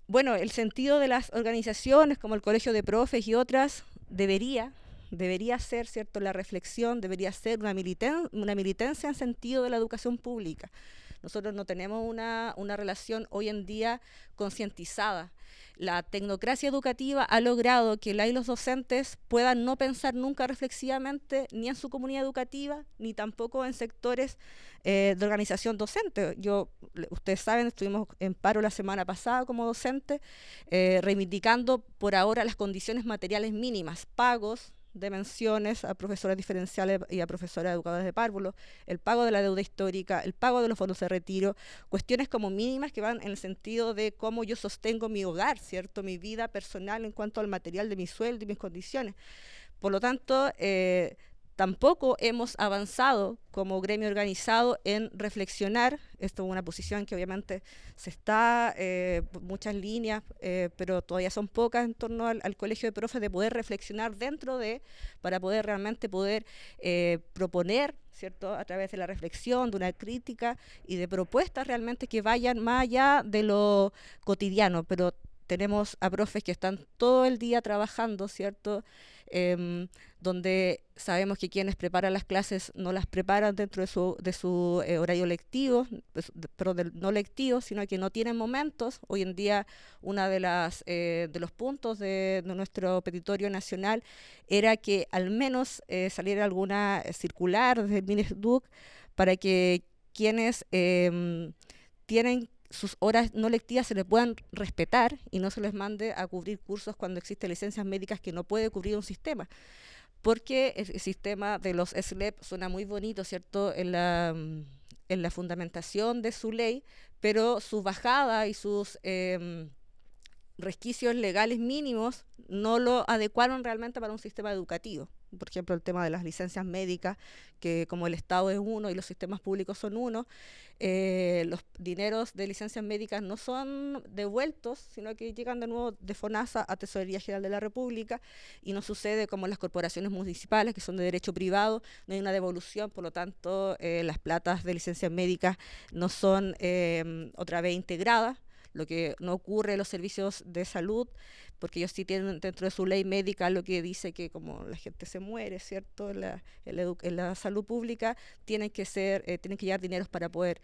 Bueno, el sentido de las organizaciones como el Colegio de Profes y otras debería ser, ¿cierto?, la reflexión, debería ser una militancia en sentido de la educación pública. Nosotros no tenemos una relación hoy en día concientizada. La tecnocracia educativa ha logrado que los docentes puedan no pensar nunca reflexivamente ni en su comunidad educativa, ni tampoco en sectores de organización docente. Ustedes saben, estuvimos en paro la semana pasada como docentes, reivindicando por ahora las condiciones materiales mínimas, pagos de menciones a profesoras diferenciales y a profesoras educadoras de párvulos, el pago de la deuda histórica, el pago de los fondos de retiro, cuestiones como mínimas que van en el sentido de cómo yo sostengo mi hogar, ¿cierto?, mi vida personal en cuanto al material de mi sueldo y mis condiciones. Por lo tanto, tampoco hemos avanzado como gremio organizado en reflexionar. Esto es una posición que obviamente se está, muchas líneas, pero todavía son pocas en torno al colegio de profes, de poder reflexionar para poder realmente proponer, ¿cierto?, a través de la reflexión, de una crítica y de propuestas realmente que vayan más allá de lo cotidiano. Pero tenemos a profes que están todo el día trabajando, ¿cierto?, donde sabemos que quienes preparan las clases no las preparan dentro de su horario lectivo, pero no lectivo, sino que no tienen momentos. Hoy en día una de los puntos de nuestro petitorio nacional era que al menos saliera alguna circular desde el MINESDUC para que quienes tienen sus horas no lectivas se les puedan respetar y no se les mande a cubrir cursos cuando existen licencias médicas que no puede cubrir un sistema. Porque el sistema de los SLEP suena muy bonito, ¿cierto?, en la fundamentación de su ley, pero su bajada y sus resquicios legales mínimos no lo adecuaron realmente para un sistema educativo. Por ejemplo, el tema de las licencias médicas, que como el Estado es uno y los sistemas públicos son uno, los dineros de licencias médicas no son devueltos, sino que llegan de nuevo de FONASA a Tesorería General de la República, y no sucede como en las corporaciones municipales, que son de derecho privado, no hay una devolución. Por lo tanto, las platas de licencias médicas no son otra vez integradas, lo que no ocurre en los servicios de salud, porque ellos sí tienen dentro de su ley médica lo que dice que como la gente se muere, ¿cierto?, en la salud pública, tienen que llevar dineros para poder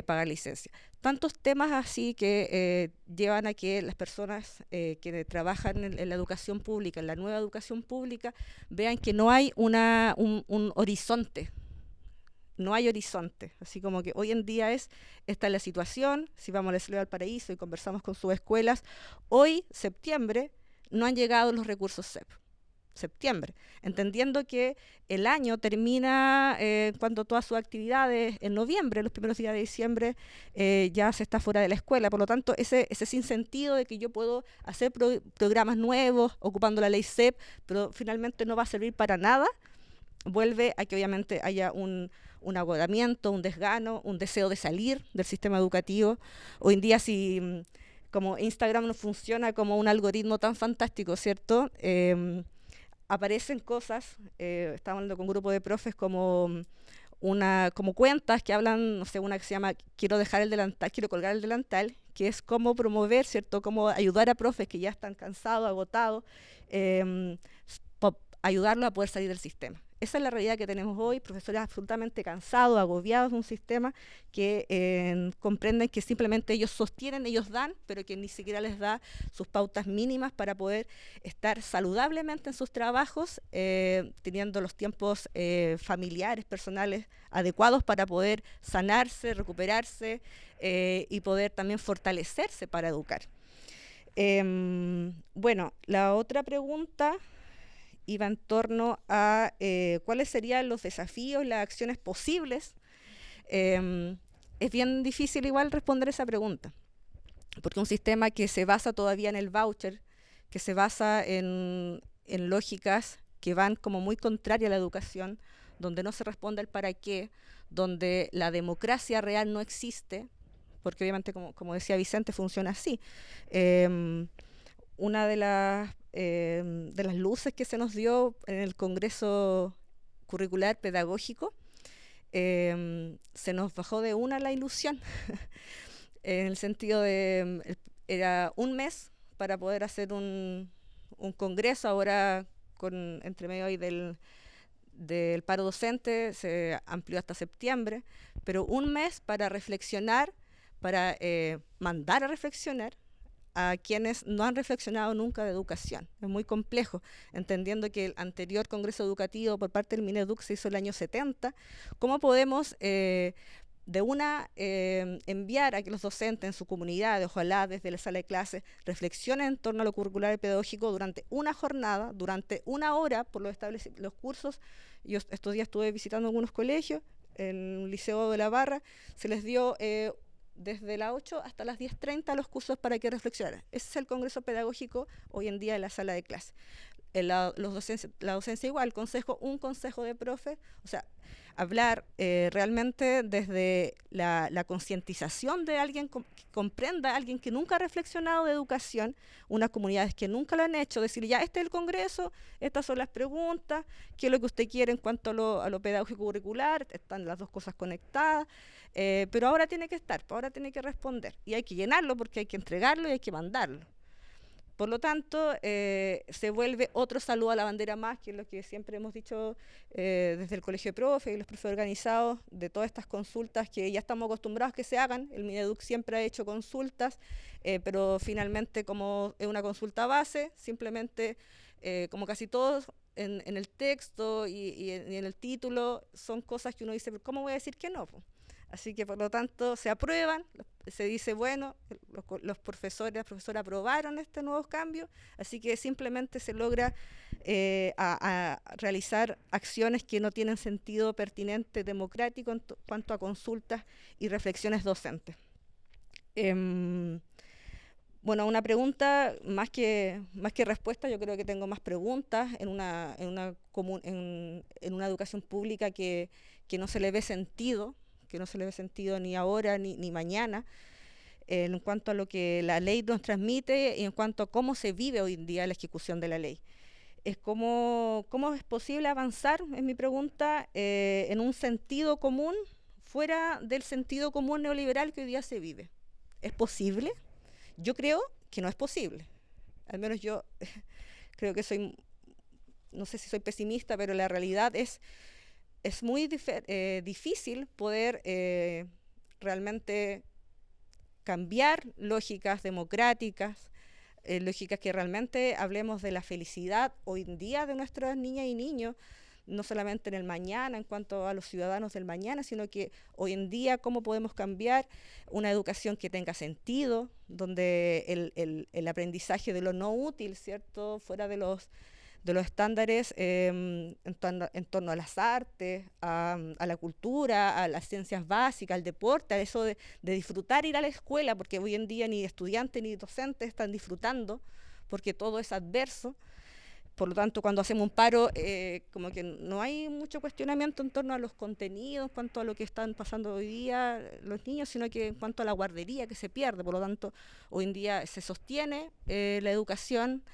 pagar licencia. Tantos temas así que llevan a que las personas que trabajan en la educación pública, en la nueva educación pública, vean que no hay un horizonte. No hay horizonte, así como que hoy en día esta es la situación. Si vamos al SLE Valparaíso y conversamos con sus escuelas, hoy, septiembre, no han llegado los recursos CEP. Septiembre, entendiendo que el año termina en cuanto a todas sus actividades en noviembre, los primeros días de diciembre ya se está fuera de la escuela. Por lo tanto, ese sinsentido de que yo puedo hacer programas nuevos ocupando la ley CEP, pero finalmente no va a servir para nada, vuelve a que obviamente haya un agotamiento, un desgano, un deseo de salir del sistema educativo. Hoy en día, si como Instagram no funciona como un algoritmo tan fantástico, ¿cierto?, aparecen cosas, estamos hablando con un grupo de profes como cuentas que hablan, no sé, una que se llama quiero colgar el delantal, que es cómo promover, ¿cierto?, cómo ayudar a profes que ya están cansados, agotados, ayudarlos a poder salir del sistema. esa es la realidad que tenemos hoy, profesores absolutamente cansados, agobiados de un sistema que comprenden que simplemente ellos sostienen, ellos dan, pero que ni siquiera les da sus pautas mínimas para poder estar saludablemente en sus trabajos, teniendo los tiempos familiares, personales adecuados para poder sanarse, recuperarse y poder también fortalecerse para educar. Bueno, la otra pregunta iba en torno a cuáles serían los desafíos, las acciones posibles. Es bien difícil igual responder esa pregunta, porque un sistema que se basa todavía en el voucher, que se basa en lógicas que van como muy contrarias a la educación, donde no se responde al para qué, donde la democracia real no existe, porque obviamente, como decía Vicente, funciona así. Una de las luces que se nos dio en el Congreso Curricular Pedagógico, se nos bajó de una la ilusión, en el sentido de, era un mes para poder hacer un congreso, ahora entre medio hoy del paro docente se amplió hasta septiembre, pero un mes para reflexionar, para mandar a reflexionar a quienes no han reflexionado nunca de educación. Es muy complejo, entendiendo que el anterior Congreso Educativo por parte del Mineduc se hizo el año 70. ¿Cómo podemos enviar a que los docentes en su comunidad, ojalá desde la sala de clases, reflexionen en torno a lo curricular y pedagógico durante una jornada, durante una hora, por los cursos? Yo estos días estuve visitando algunos colegios, en el Liceo de la Barra, se les dio desde las 8 hasta las 10:30 los cursos para que reflexionaran. Ese es el Congreso Pedagógico hoy en día en la sala de clase. La docencia igual, un consejo de profes, o sea, hablar realmente desde la concientización de alguien que comprenda, alguien que nunca ha reflexionado de educación, unas comunidades que nunca lo han hecho, decir ya, este es el Congreso, estas son las preguntas, qué es lo que usted quiere en cuanto a lo pedagógico curricular, están las dos cosas conectadas, pero ahora tiene que estar, ahora tiene que responder, y hay que llenarlo porque hay que entregarlo y hay que mandarlo. Por lo tanto, se vuelve otro saludo a la bandera más, que es lo que siempre hemos dicho desde el Colegio de Profes y los profes organizados, de todas estas consultas que ya estamos acostumbrados que se hagan. El Mineduc siempre ha hecho consultas, pero finalmente, como es una consulta base, simplemente, como casi todos, en el texto y en el título, son cosas que uno dice, ¿cómo voy a decir que no? Así que, por lo tanto, se aprueban, se dice, bueno, los profesores y las profesoras aprobaron este nuevo cambio, así que simplemente se logra a realizar acciones que no tienen sentido pertinente democrático en cuanto a consultas y reflexiones docentes. Bueno, una pregunta, más que respuesta, yo creo que tengo más preguntas en una educación pública que no se le ve sentido, ni ahora ni mañana, en cuanto a lo que la ley nos transmite y en cuanto a cómo se vive hoy en día la ejecución de la ley. Es cómo es posible avanzar, es mi pregunta, en un sentido común fuera del sentido común neoliberal que hoy día se vive. ¿Es posible? Yo creo que no es posible. Al menos yo creo que no sé si soy pesimista, pero la realidad es muy difícil poder realmente cambiar lógicas democráticas, lógicas que realmente hablemos de la felicidad hoy en día de nuestras niñas y niños, no solamente en el mañana, en cuanto a los ciudadanos del mañana, sino que hoy en día cómo podemos cambiar una educación que tenga sentido, donde el aprendizaje de lo no útil, ¿cierto?, fuera de los estándares en torno a las artes, a la cultura, a las ciencias básicas, al deporte, a eso de disfrutar ir a la escuela, porque hoy en día ni estudiantes ni docentes están disfrutando, porque todo es adverso. Por lo tanto, cuando hacemos un paro, como que no hay mucho cuestionamiento en torno a los contenidos, en cuanto a lo que están pasando hoy día los niños, sino que en cuanto a la guardería que se pierde. Por lo tanto, hoy en día se sostiene la educación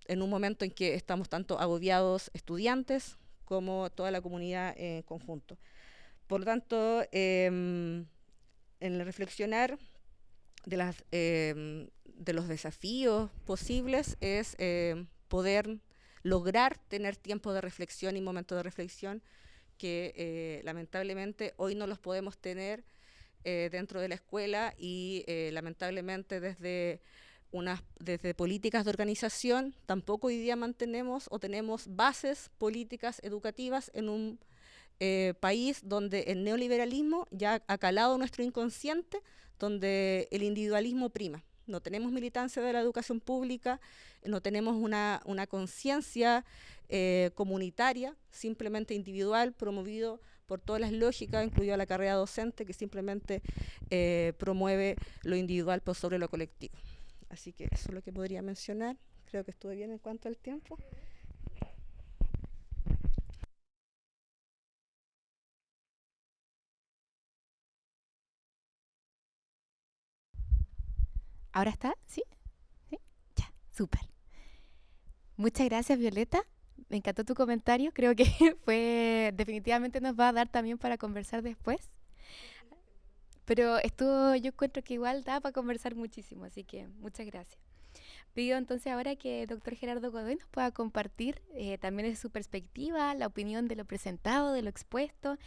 en un momento en que estamos tanto agobiados estudiantes como toda la comunidad en conjunto. Por lo tanto, en el reflexionar de los desafíos posibles es poder lograr tener tiempo de reflexión y momentos de reflexión que lamentablemente hoy no los podemos tener dentro de la escuela y lamentablemente desde políticas de organización tampoco hoy día mantenemos o tenemos bases políticas educativas en un país donde el neoliberalismo ya ha calado nuestro inconsciente, donde el individualismo prima. No tenemos militancia de la educación pública, no tenemos una conciencia comunitaria, simplemente individual, promovido por todas las lógicas, incluida la carrera docente, que simplemente promueve lo individual por sobre lo colectivo. Así que eso es lo que podría mencionar. Creo que estuve bien en cuanto al tiempo. ¿Ahora está? ¿Sí? ¿Sí? Ya, súper. Muchas gracias, Violeta. Me encantó tu comentario. Creo que definitivamente nos va a dar también para conversar después. Pero yo encuentro que igual da para conversar muchísimo, así que muchas gracias. Pido entonces ahora que el doctor Gerardo Godoy nos pueda compartir también desde su perspectiva, la opinión de lo presentado, de lo expuesto.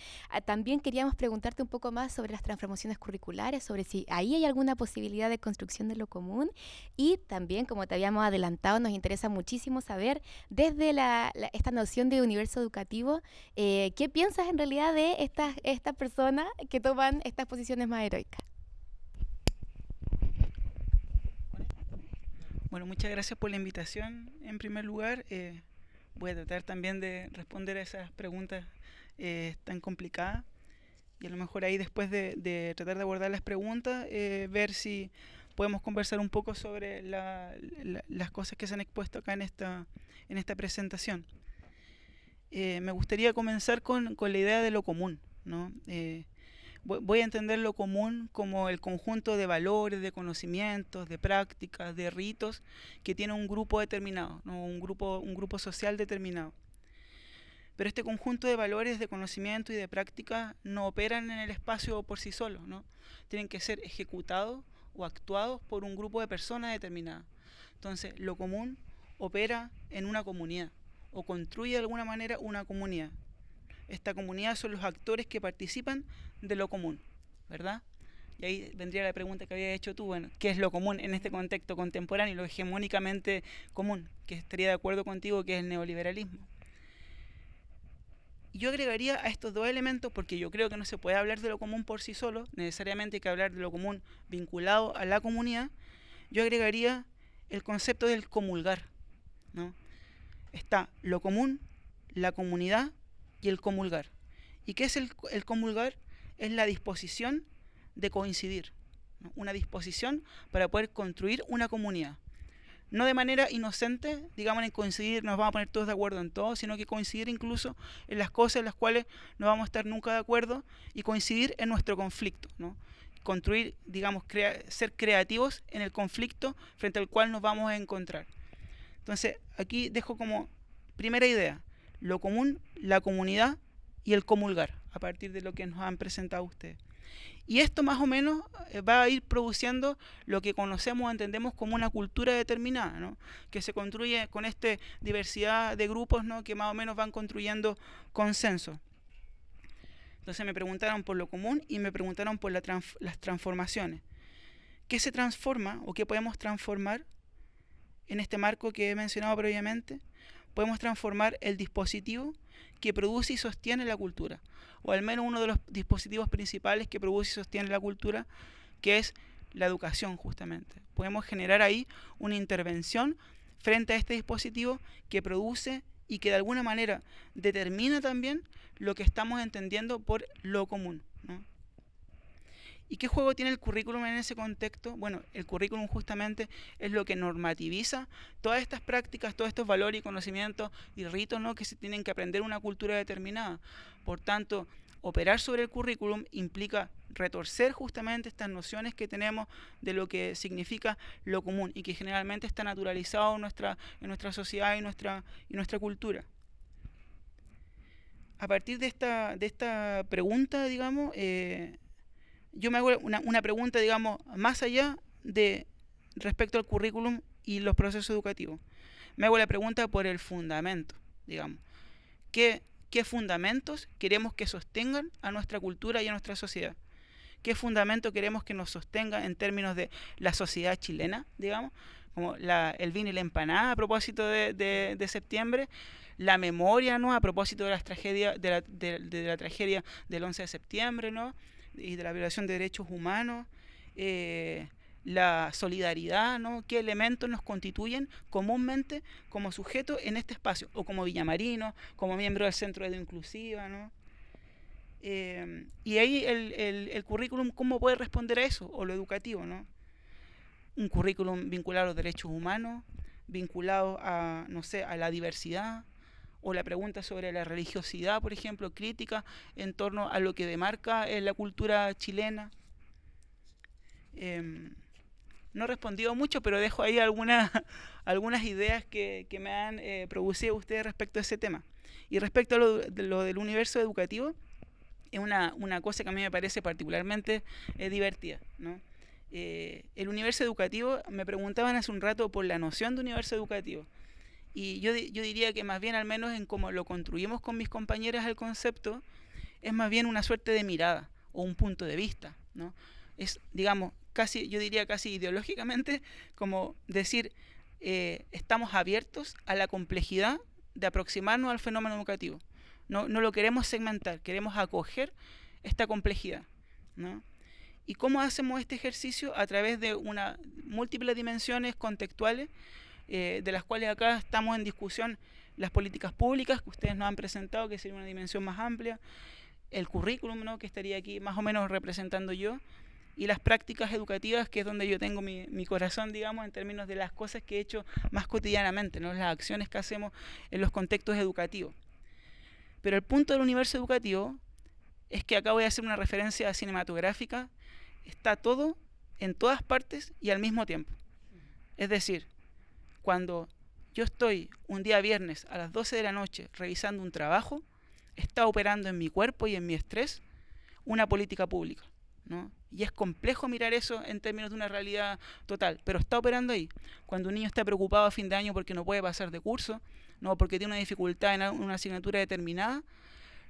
También queríamos preguntarte un poco más sobre las transformaciones curriculares, sobre si ahí hay alguna posibilidad de construcción de lo común. Y también, como te habíamos adelantado, nos interesa muchísimo saber desde esta noción de universo educativo, ¿qué piensas en realidad de estas personas que toman estas posiciones más heroicas? Bueno, muchas gracias por la invitación. En primer lugar, voy a tratar también de responder a esas preguntas tan complicadas y a lo mejor ahí después de tratar de abordar las preguntas, ver si podemos conversar un poco sobre las cosas que se han expuesto acá en esta presentación. Me gustaría comenzar con la idea de lo común, ¿no? Voy a entender lo común como el conjunto de valores, de conocimientos, de prácticas, de ritos que tiene un grupo determinado, ¿no? un grupo social determinado. Pero este conjunto de valores, de conocimientos y de prácticas no operan en el espacio por sí solos, ¿no? Tienen que ser ejecutados o actuados por un grupo de personas determinadas. Entonces, lo común opera en una comunidad o construye de alguna manera una comunidad. Esta comunidad son los actores que participan de lo común, ¿verdad? Y ahí vendría la pregunta que había hecho tú, bueno, ¿qué es lo común en este contexto contemporáneo, lo hegemónicamente común? Que estaría de acuerdo contigo que es el neoliberalismo. Y yo agregaría a estos dos elementos, porque yo creo que no se puede hablar de lo común por sí solo, necesariamente hay que hablar de lo común vinculado a la comunidad, yo agregaría el concepto del comulgar, ¿no? Está lo común, la comunidad y el comulgar. ¿Y qué es el comulgar? Es la disposición de coincidir, ¿no? Una disposición para poder construir una comunidad. No de manera inocente, digamos, en coincidir, nos vamos a poner todos de acuerdo en todo, sino que coincidir incluso en las cosas en las cuales no vamos a estar nunca de acuerdo y coincidir en nuestro conflicto, ¿no? Construir, digamos, ser creativos en el conflicto frente al cual nos vamos a encontrar. Entonces, aquí dejo como primera idea, lo común, la comunidad y el comulgar, a partir de lo que nos han presentado ustedes. Y esto más o menos va a ir produciendo lo que conocemos o entendemos como una cultura determinada, ¿no? Que se construye con esta diversidad de grupos, ¿no? Que más o menos van construyendo consenso. Entonces me preguntaron por lo común y me preguntaron por las transformaciones. ¿Qué se transforma o qué podemos transformar en este marco que he mencionado previamente? Podemos transformar el dispositivo que produce y sostiene la cultura, o al menos uno de los dispositivos principales que produce y sostiene la cultura, que es la educación justamente. Podemos generar ahí una intervención frente a este dispositivo que produce y que de alguna manera determina también lo que estamos entendiendo por lo común, ¿no? ¿Y qué juego tiene el currículum en ese contexto? Bueno, el currículum justamente es lo que normativiza todas estas prácticas, todos estos valores y conocimientos y ritos, ¿no? Que se tienen que aprender una cultura determinada. Por tanto, operar sobre el currículum implica retorcer justamente estas nociones que tenemos de lo que significa lo común y que generalmente está naturalizado en nuestra sociedad y nuestra cultura. A partir de esta pregunta, digamos, yo me hago una pregunta, digamos, más allá de respecto al currículum y los procesos educativos. me hago la pregunta por el fundamento, digamos. ¿Qué fundamentos queremos que sostengan a nuestra cultura y a nuestra sociedad? ¿Qué fundamento queremos que nos sostenga en términos de la sociedad chilena, digamos? Como el vino y la empanada a propósito de septiembre, la memoria, ¿no? A propósito de las tragedias, de la tragedia del 11 de septiembre, ¿no? Y de la violación de derechos humanos, la solidaridad, ¿no? ¿Qué elementos nos constituyen comúnmente como sujetos en este espacio? O como villamarino, como miembro del Centro de Edu Inclusiva, ¿no? Y ahí el currículum, ¿cómo puede responder a eso? O lo educativo, ¿no? Un currículum vinculado a los derechos humanos, vinculado a, no sé, a la diversidad, o la pregunta sobre la religiosidad, por ejemplo, crítica en torno a lo que demarca la cultura chilena. No he respondido mucho, pero dejo ahí algunas ideas que me han producido ustedes respecto a ese tema. Y respecto a lo del universo educativo, es una cosa que a mí me parece particularmente divertida, ¿no? El universo educativo, me preguntaban hace un rato por la noción de universo educativo. Y yo diría que más bien, al menos en cómo lo construimos con mis compañeras el concepto, es más bien una suerte de mirada o un punto de vista, ¿no? Es, digamos, yo diría casi ideológicamente, como decir, estamos abiertos a la complejidad de aproximarnos al fenómeno educativo. No lo queremos segmentar, queremos acoger esta complejidad, ¿no? ¿Y cómo hacemos este ejercicio? A través de múltiples dimensiones contextuales, de las cuales acá estamos en discusión las políticas públicas que ustedes nos han presentado, que sería una dimensión más amplia, el currículum, ¿no? Que estaría aquí más o menos representando yo, y las prácticas educativas, que es donde yo tengo mi corazón, digamos, en términos de las cosas que he hecho más cotidianamente, ¿no? Las acciones que hacemos en los contextos educativos. Pero el punto del universo educativo es que acá voy a hacer una referencia cinematográfica. Está todo en todas partes y al mismo tiempo. Es decir, cuando yo estoy un día viernes a las 12 de la noche revisando un trabajo, está operando en mi cuerpo y en mi estrés una política pública, ¿no? Y es complejo mirar eso en términos de una realidad total, pero está operando ahí. Cuando un niño está preocupado a fin de año porque no puede pasar de curso, no porque tiene una dificultad en una asignatura determinada,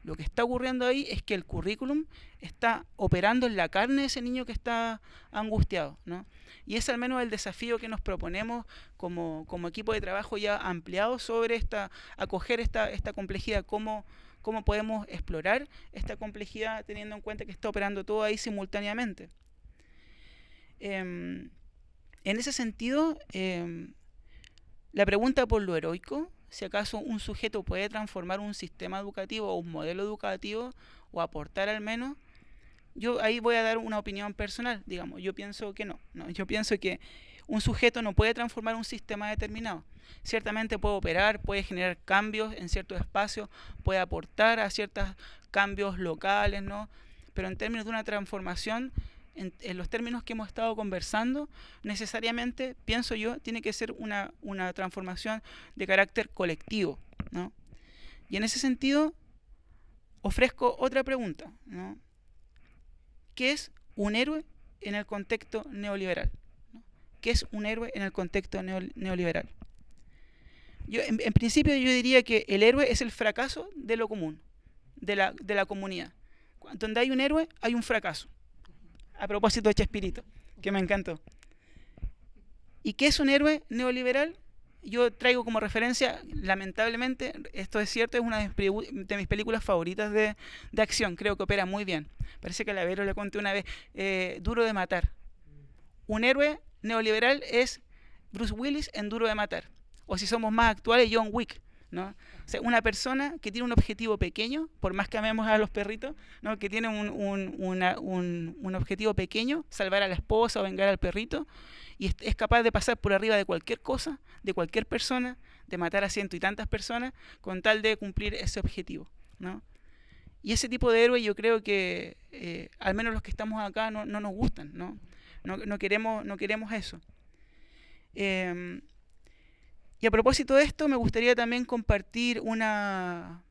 lo que está ocurriendo ahí es que el currículum está operando en la carne de ese niño que está angustiado, ¿no? Y es al menos el desafío que nos proponemos como equipo de trabajo ya ampliado sobre acoger esta complejidad, cómo podemos explorar esta complejidad teniendo en cuenta que está operando todo ahí simultáneamente. En ese sentido, la pregunta por lo heroico, si acaso un sujeto puede transformar un sistema educativo o un modelo educativo o aportar al menos, yo ahí voy a dar una opinión personal, digamos, yo pienso que no, yo pienso que un sujeto no puede transformar un sistema determinado. Ciertamente puede operar, puede generar cambios en ciertos espacios, puede aportar a ciertos cambios locales, ¿no? Pero en términos de una transformación, en los términos que hemos estado conversando, necesariamente, pienso yo, tiene que ser una transformación de carácter colectivo, ¿no? Y en ese sentido, ofrezco otra pregunta, ¿no? ¿Qué es un héroe en el contexto neoliberal? ¿No? ¿Qué es un héroe en el contexto neoliberal? Yo, en principio yo diría que el héroe es el fracaso de lo común, de la comunidad. Donde hay un héroe, hay un fracaso. A propósito de Chespirito, que me encantó. ¿Y qué es un héroe neoliberal? Yo traigo como referencia, lamentablemente, esto es cierto, es una de mis películas favoritas de acción. Creo que opera muy bien. Parece que a la Vero le conté una vez, Duro de Matar. Un héroe neoliberal es Bruce Willis en Duro de Matar. O si somos más actuales, John Wick, ¿no? O sea, una persona que tiene un objetivo pequeño, por más que amemos a los perritos, ¿no? Que tiene un objetivo pequeño, salvar a la esposa o vengar al perrito, y es capaz de pasar por arriba de cualquier cosa, de cualquier persona, de matar a ciento y tantas personas, con tal de cumplir ese objetivo, ¿no? Y ese tipo de héroe yo creo que, al menos los que estamos acá, no nos gustan, ¿no? No queremos eso. Y a propósito de esto, me gustaría también compartir una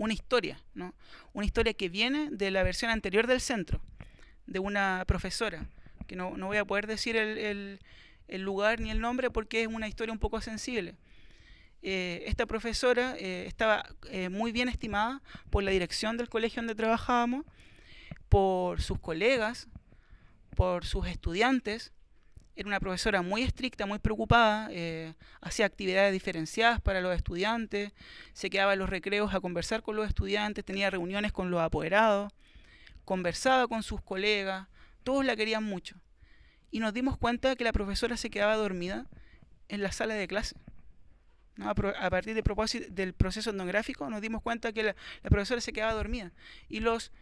historia, ¿no? Una historia que viene de la versión anterior del centro, de una profesora, que no voy a poder decir el lugar ni el nombre porque es una historia un poco sensible. Esta profesora estaba muy bien estimada por la dirección del colegio donde trabajábamos, por sus colegas, por sus estudiantes. Era una profesora muy estricta, muy preocupada, hacía actividades diferenciadas para los estudiantes, se quedaba en los recreos a conversar con los estudiantes, tenía reuniones con los apoderados, conversaba con sus colegas, todos la querían mucho. Y nos dimos cuenta que la profesora se quedaba dormida en la sala de clase, ¿no? A partir del proceso etnográfico nos dimos cuenta que la profesora se quedaba dormida. Y los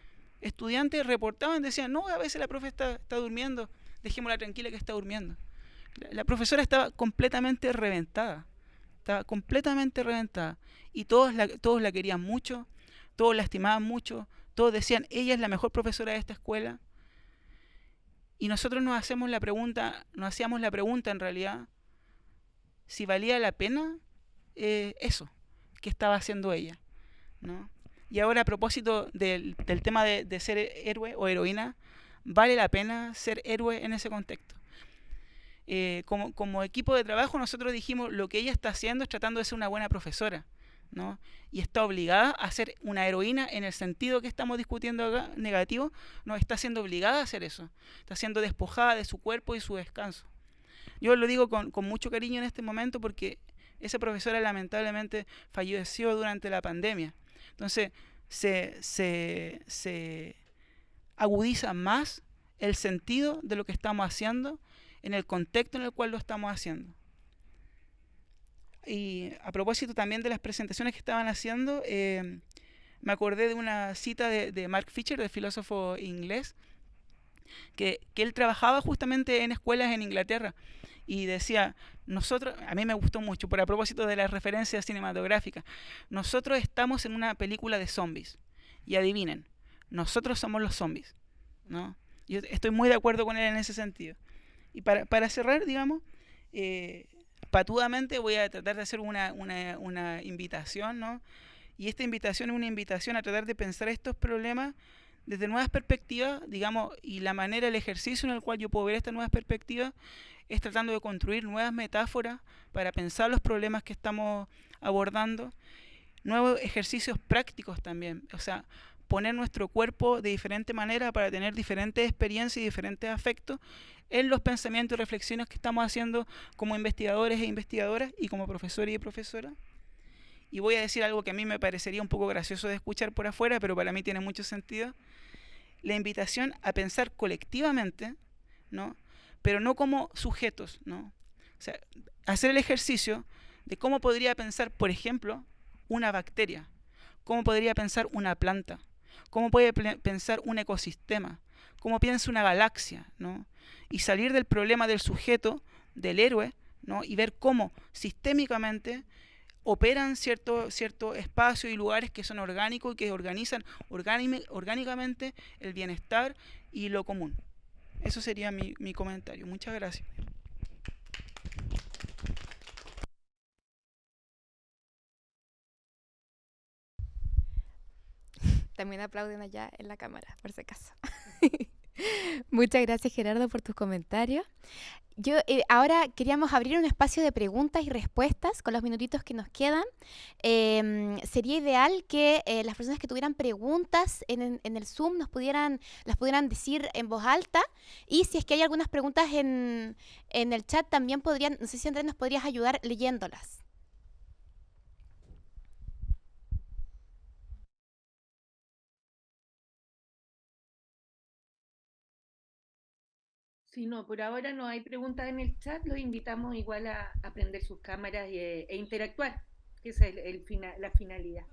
estudiantes reportaban, decían, no, a veces la profe está durmiendo, dejémosla tranquila que está durmiendo. La profesora estaba completamente reventada, y todos la querían mucho, todos la estimaban mucho, todos decían, ella es la mejor profesora de esta escuela. Y nosotros nos hacíamos la pregunta en realidad, si valía la pena eso que estaba haciendo ella, ¿no? Y ahora, a propósito del tema de ser héroe o heroína, ¿vale la pena ser héroe en ese contexto? Como equipo de trabajo nosotros dijimos, lo que ella está haciendo es tratando de ser una buena profesora, ¿no? Y está obligada a ser una heroína en el sentido que estamos discutiendo acá, negativo, no está siendo obligada a hacer eso, está siendo despojada de su cuerpo y su descanso. Yo lo digo con mucho cariño en este momento porque esa profesora lamentablemente falleció durante la pandemia. Entonces se agudiza más el sentido de lo que estamos haciendo en el contexto en el cual lo estamos haciendo. Y a propósito también de las presentaciones que estaban haciendo, me acordé de una cita de Mark Fisher, del filósofo inglés, que él trabajaba justamente en escuelas en Inglaterra y decía, nosotros, a mí me gustó mucho, por a propósito de las referencias cinematográficas, nosotros estamos en una película de zombies y adivinen, nosotros somos los zombies, ¿no? Yo estoy muy de acuerdo con él en ese sentido. Y para cerrar, digamos, patudamente voy a tratar de hacer una invitación, ¿no? Y esta invitación es una invitación a tratar de pensar estos problemas desde nuevas perspectivas, digamos, y la manera, el ejercicio en el cual yo puedo ver estas nuevas perspectivas es tratando de construir nuevas metáforas para pensar los problemas que estamos abordando, nuevos ejercicios prácticos también, o sea, poner nuestro cuerpo de diferente manera para tener diferentes experiencias y diferentes afectos en los pensamientos y reflexiones que estamos haciendo como investigadores e investigadoras y como profesores y profesoras. Y voy a decir algo que a mí me parecería un poco gracioso de escuchar por afuera, pero para mí tiene mucho sentido. La invitación a pensar colectivamente, ¿no? Pero no como sujetos, ¿no? O sea, hacer el ejercicio de cómo podría pensar, por ejemplo, una bacteria, cómo podría pensar una planta, cómo puede pensar un ecosistema, cómo piensa una galaxia, ¿no? Y salir del problema del sujeto, del héroe, ¿no? Y ver cómo sistémicamente operan ciertos espacios y lugares que son orgánicos y que organizan orgánicamente el bienestar y lo común. Eso sería mi comentario. Muchas gracias. También aplauden allá en la cámara, por si acaso. Muchas gracias, Gerardo, por tus comentarios. Yo ahora queríamos abrir un espacio de preguntas y respuestas con los minutitos que nos quedan. Sería ideal que las personas que tuvieran preguntas en el Zoom las pudieran decir en voz alta, y si es que hay algunas preguntas en el chat también podrían, no sé si Andrés nos podrías ayudar leyéndolas. Sí, no, por ahora no hay preguntas en el chat, los invitamos igual a prender sus cámaras e interactuar, que esa es la finalidad.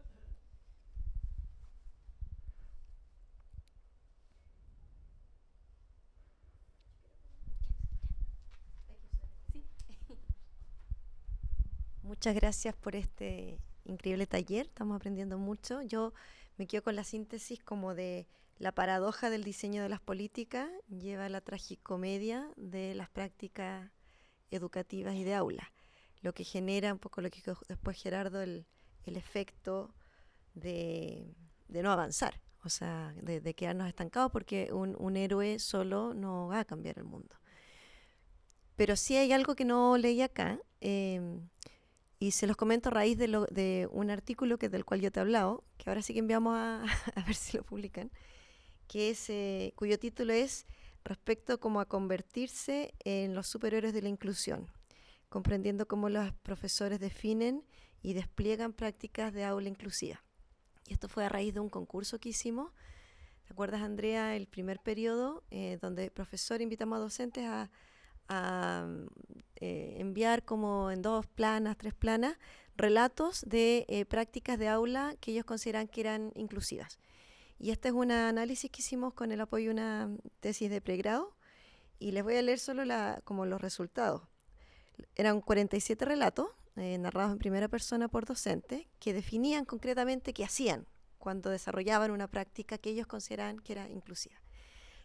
Muchas gracias por este increíble taller, estamos aprendiendo mucho. Yo me quedo con la síntesis como de la paradoja del diseño de las políticas lleva a la tragicomedia de las prácticas educativas y de aula, lo que genera un poco lo que dijo después Gerardo, el efecto de no avanzar, o sea, de quedarnos estancados, porque un héroe solo no va a cambiar el mundo. pero sí hay algo que no leí acá, y se los comento a raíz de un artículo del cual yo te he hablado, que ahora sí que enviamos a ver si lo publican, que es, cuyo título es respecto como a convertirse en los superhéroes de la inclusión, comprendiendo cómo los profesores definen y despliegan prácticas de aula inclusiva. Y esto fue a raíz de un concurso que hicimos. ¿Te acuerdas, Andrea, el primer periodo, donde el profesor invitamos a docentes a enviar como en 2 planas, 3 planas, relatos de prácticas de aula que ellos consideran que eran inclusivas? Y este es un análisis que hicimos con el apoyo de una tesis de pregrado, y les voy a leer solo como los resultados. Eran 47 relatos narrados en primera persona por docentes que definían concretamente qué hacían cuando desarrollaban una práctica que ellos consideraban que era inclusiva.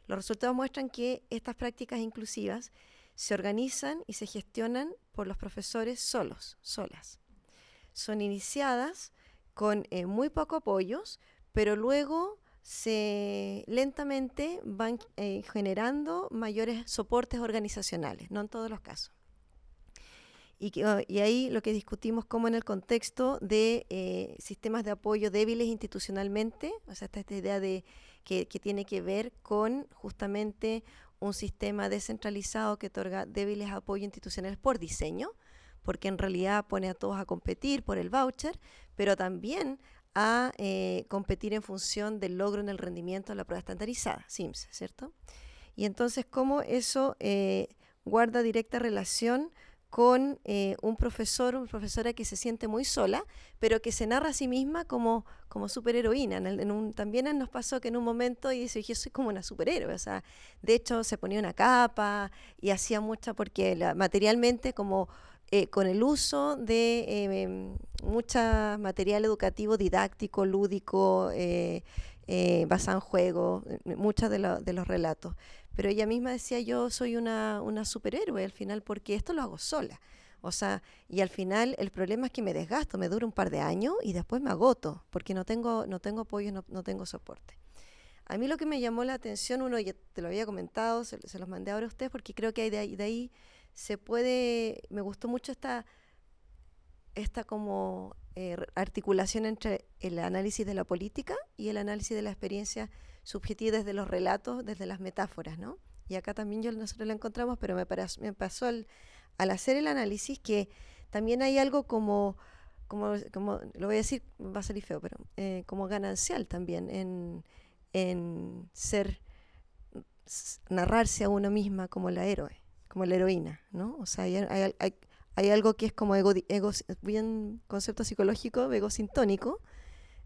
Los resultados muestran que estas prácticas inclusivas se organizan y se gestionan por los profesores solas. Son iniciadas con muy poco apoyos, pero luego lentamente van generando mayores soportes organizacionales, no en todos los casos. Y ahí lo que discutimos, como en el contexto de sistemas de apoyo débiles institucionalmente, o sea, esta idea de que tiene que ver con justamente un sistema descentralizado que otorga débiles apoyos institucionales por diseño, porque en realidad pone a todos a competir por el voucher, pero también a competir en función del logro en el rendimiento de la prueba estandarizada, SIMS, ¿cierto? Y entonces, cómo eso guarda directa relación con un profesor, una profesora que se siente muy sola, pero que se narra a sí misma como superheroína. También nos pasó que en un momento y dice, yo soy como una superhéroe, o sea, de hecho se ponía una capa y hacía mucha, porque materialmente como con el uso de mucha material educativo, didáctico, lúdico, basado en juego, muchos de los relatos. Pero ella misma decía, yo soy una superhéroe al final, porque esto lo hago sola. O sea, y al final el problema es que me desgasto, me dura un par de años y después me agoto, porque no tengo apoyo, no tengo soporte. A mí lo que me llamó la atención, uno ya te lo había comentado, se los mandé ahora a ustedes, porque creo que de ahí se puede, me gustó mucho esta como articulación entre el análisis de la política y el análisis de la experiencia subjetiva desde los relatos, desde las metáforas, ¿no? Y acá también nosotros lo encontramos, pero me pasó al hacer el análisis que también hay algo como lo voy a decir, va a salir feo, pero como ganancial también en narrarse a uno misma como la héroe, como la heroína, ¿no? O sea, hay algo que es como bien concepto psicológico, ego sintónico.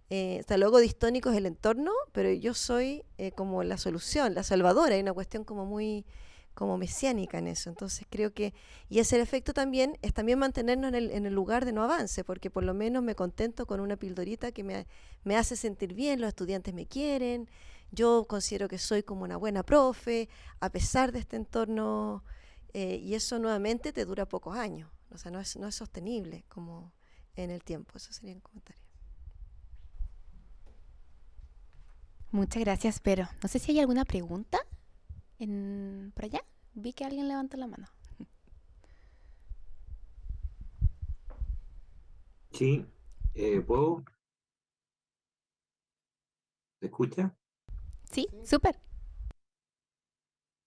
O sea, lo ego distónico es el entorno, pero yo soy como la solución, la salvadora. Hay una cuestión como muy como mesiánica en eso. Entonces creo que, y ese efecto también es también mantenernos en el lugar de no avance, porque por lo menos me contento con una pildorita que me hace sentir bien, los estudiantes me quieren, yo considero que soy como una buena profe, a pesar de este entorno, y eso nuevamente te dura pocos años. O sea, no es sostenible como en el tiempo. Eso sería un comentario. Muchas gracias, pero no sé si hay alguna pregunta por allá. Vi que alguien levantó la mano. Sí, ¿puedo? ¿Se escucha? Sí, súper.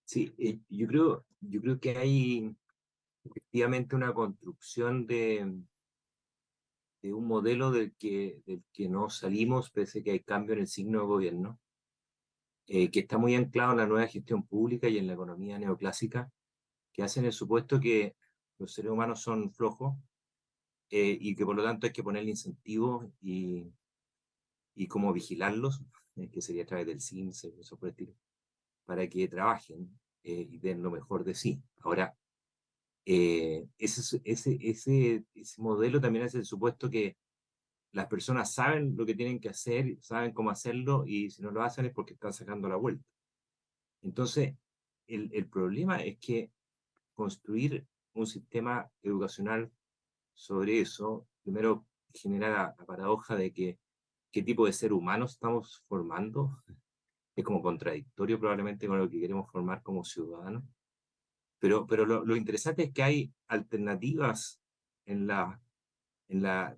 Sí, yo creo que hay efectivamente una construcción de un modelo del que no salimos, pese a que hay cambio en el signo de gobierno, que está muy anclado en la nueva gestión pública y en la economía neoclásica, que hacen el supuesto que los seres humanos son flojos, y que por lo tanto hay que ponerle incentivos y como vigilarlos, que sería a través del CIMSE, eso por el estilo, para que trabajen y den lo mejor de sí. Ahora, ese modelo también hace el supuesto que las personas saben lo que tienen que hacer, saben cómo hacerlo, y si no lo hacen es porque están sacando la vuelta. Entonces, el problema es que construir un sistema educacional sobre eso, primero genera la paradoja de que qué tipo de ser humano estamos formando. Es como contradictorio probablemente con lo que queremos formar como ciudadanos. Pero lo interesante es que hay alternativas en la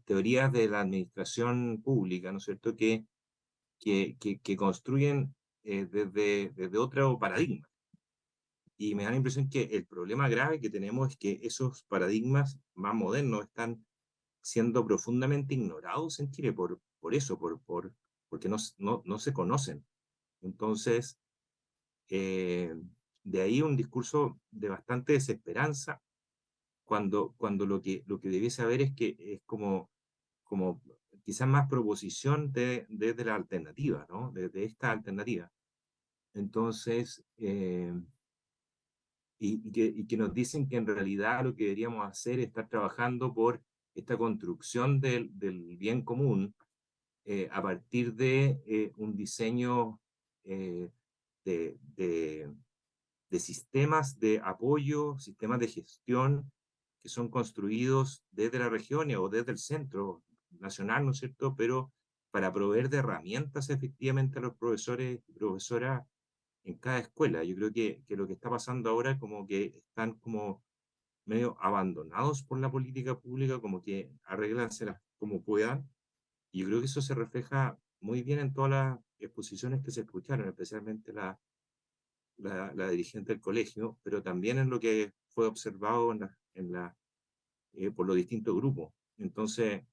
teoría de la administración pública, ¿no es cierto?, que construyen desde otro paradigma. Y me da la impresión que el problema grave que tenemos es que esos paradigmas más modernos están siendo profundamente ignorados en Chile por eso, porque no se conocen. Entonces, eh, de ahí un discurso de bastante desesperanza, cuando lo que debiese haber es que es como quizás más proposición desde la alternativa, ¿no? De esta alternativa. Entonces, y que nos dicen que en realidad lo que deberíamos hacer es estar trabajando por esta construcción del bien común, a partir de un diseño eh, de, de- de sistemas de apoyo, sistemas de gestión que son construidos desde la región o desde el centro nacional, ¿no es cierto? Pero para proveer de herramientas efectivamente a los profesores y profesoras en cada escuela. Yo creo que lo que está pasando ahora es como que están como medio abandonados por la política pública, como que arréglanselas como puedan. Y yo creo que eso se refleja muy bien en todas las exposiciones que se escucharon, especialmente la dirigente del colegio, pero también en lo que fue observado por los distintos grupos. Entonces,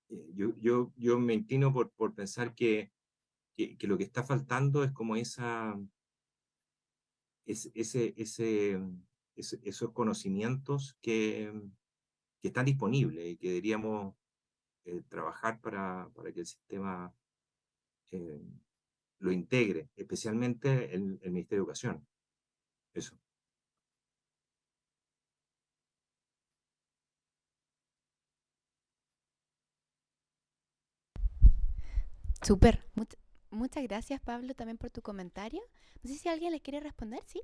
yo me inclino por pensar que lo que está faltando es como es- ese, ese, esos conocimientos que están disponibles y que deberíamos trabajar para que el sistema eh, lo integre, especialmente el Ministerio de Educación. Eso. Súper. Muchas gracias, Pablo, también por tu comentario. No sé si alguien les quiere responder, ¿sí?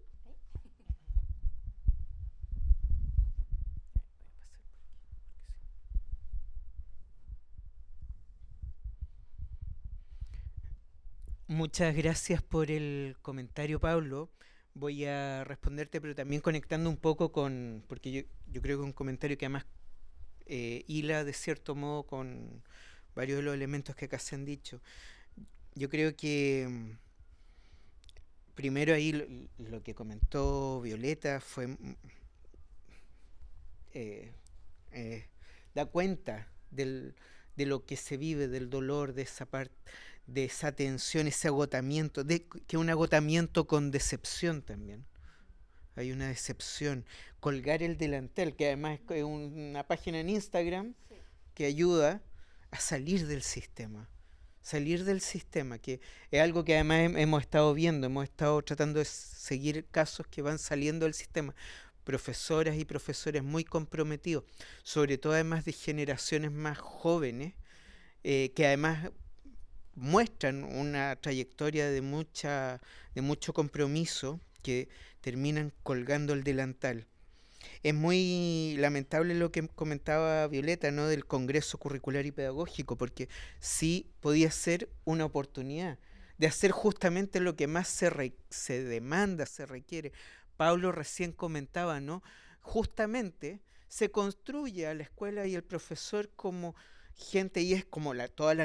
Muchas gracias por el comentario, Pablo. Voy a responderte, pero también conectando un poco porque yo creo que es un comentario que además hila de cierto modo con varios de los elementos que acá se han dicho. Yo creo que primero ahí lo que comentó Violeta fue eh, eh, da cuenta de lo que se vive, del dolor, de esa parte, de esa tensión, ese agotamiento, que un agotamiento con decepción también. Hay una decepción. Colgar el delantal, que además es una página en Instagram que ayuda a salir del sistema. Salir del sistema, que es algo que además hemos estado viendo, hemos estado tratando de seguir casos que van saliendo del sistema. Profesoras y profesores muy comprometidos, sobre todo además de generaciones más jóvenes, que además muestran una trayectoria de mucho compromiso, que terminan colgando el delantal. Es muy lamentable lo que comentaba Violeta, ¿no?, del Congreso Curricular y Pedagógico, porque sí podía ser una oportunidad de hacer justamente lo que más se demanda, se requiere. Pablo recién comentaba, ¿no? Justamente se construye a la escuela y el profesor como gente, y es como toda la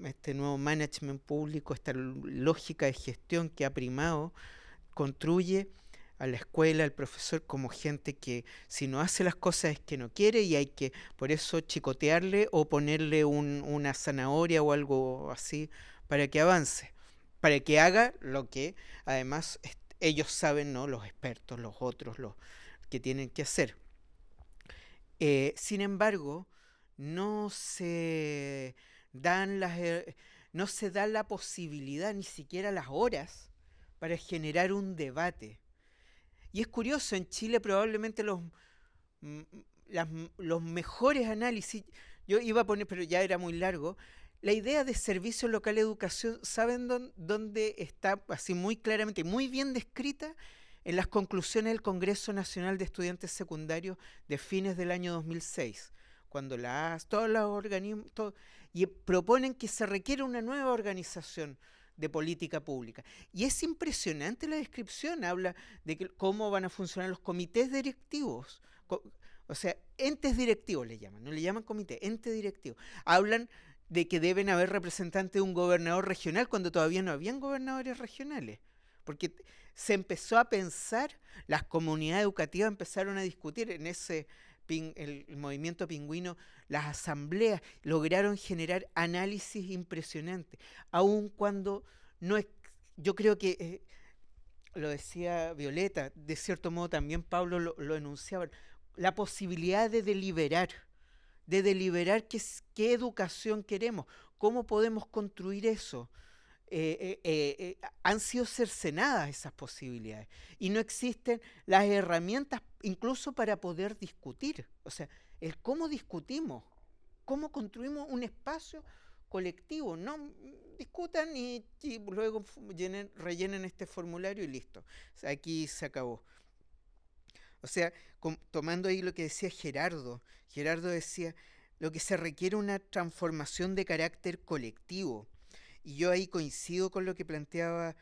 este nuevo management público, esta lógica de gestión que ha primado, construye a la escuela, al profesor, como gente que si no hace las cosas es que no quiere, y hay que por eso chicotearle o ponerle una zanahoria o algo así para que avance, para que haga lo que además ellos saben, ¿no?, los expertos, los otros, los que tienen que hacer. Sin embargo, no se dan no se da la posibilidad, ni siquiera las horas, para generar un debate. Y es curioso, en Chile probablemente mm, los mejores análisis, yo iba a poner, pero ya era muy largo, la idea de servicio local de educación, ¿saben dónde está así muy claramente, muy bien descrita? En las conclusiones del Congreso Nacional de Estudiantes Secundarios de fines del año 2006, cuando todos los organismos, y proponen que se requiere una nueva organización de política pública. Y es impresionante la descripción, habla de cómo van a funcionar los comités directivos, o sea, entes directivos le llaman, no le llaman comité, ente directivo. Hablan de que deben haber representantes de un gobernador regional cuando todavía no habían gobernadores regionales, porque se empezó a pensar, las comunidades educativas empezaron a discutir en ese el movimiento pingüino, las asambleas lograron generar análisis impresionantes, aun cuando no es, yo creo que lo decía Violeta, de cierto modo también Pablo lo enunciaba, la posibilidad de deliberar qué educación queremos, cómo podemos construir eso. Han sido cercenadas esas posibilidades y no existen las herramientas incluso para poder discutir, o sea, el cómo discutimos, cómo construimos un espacio colectivo, no discutan y luego rellenen este formulario y listo, o sea, aquí se acabó. O sea, tomando ahí lo que decía Gerardo decía, lo que se requiere una transformación de carácter colectivo. Y yo ahí coincido con lo que planteaba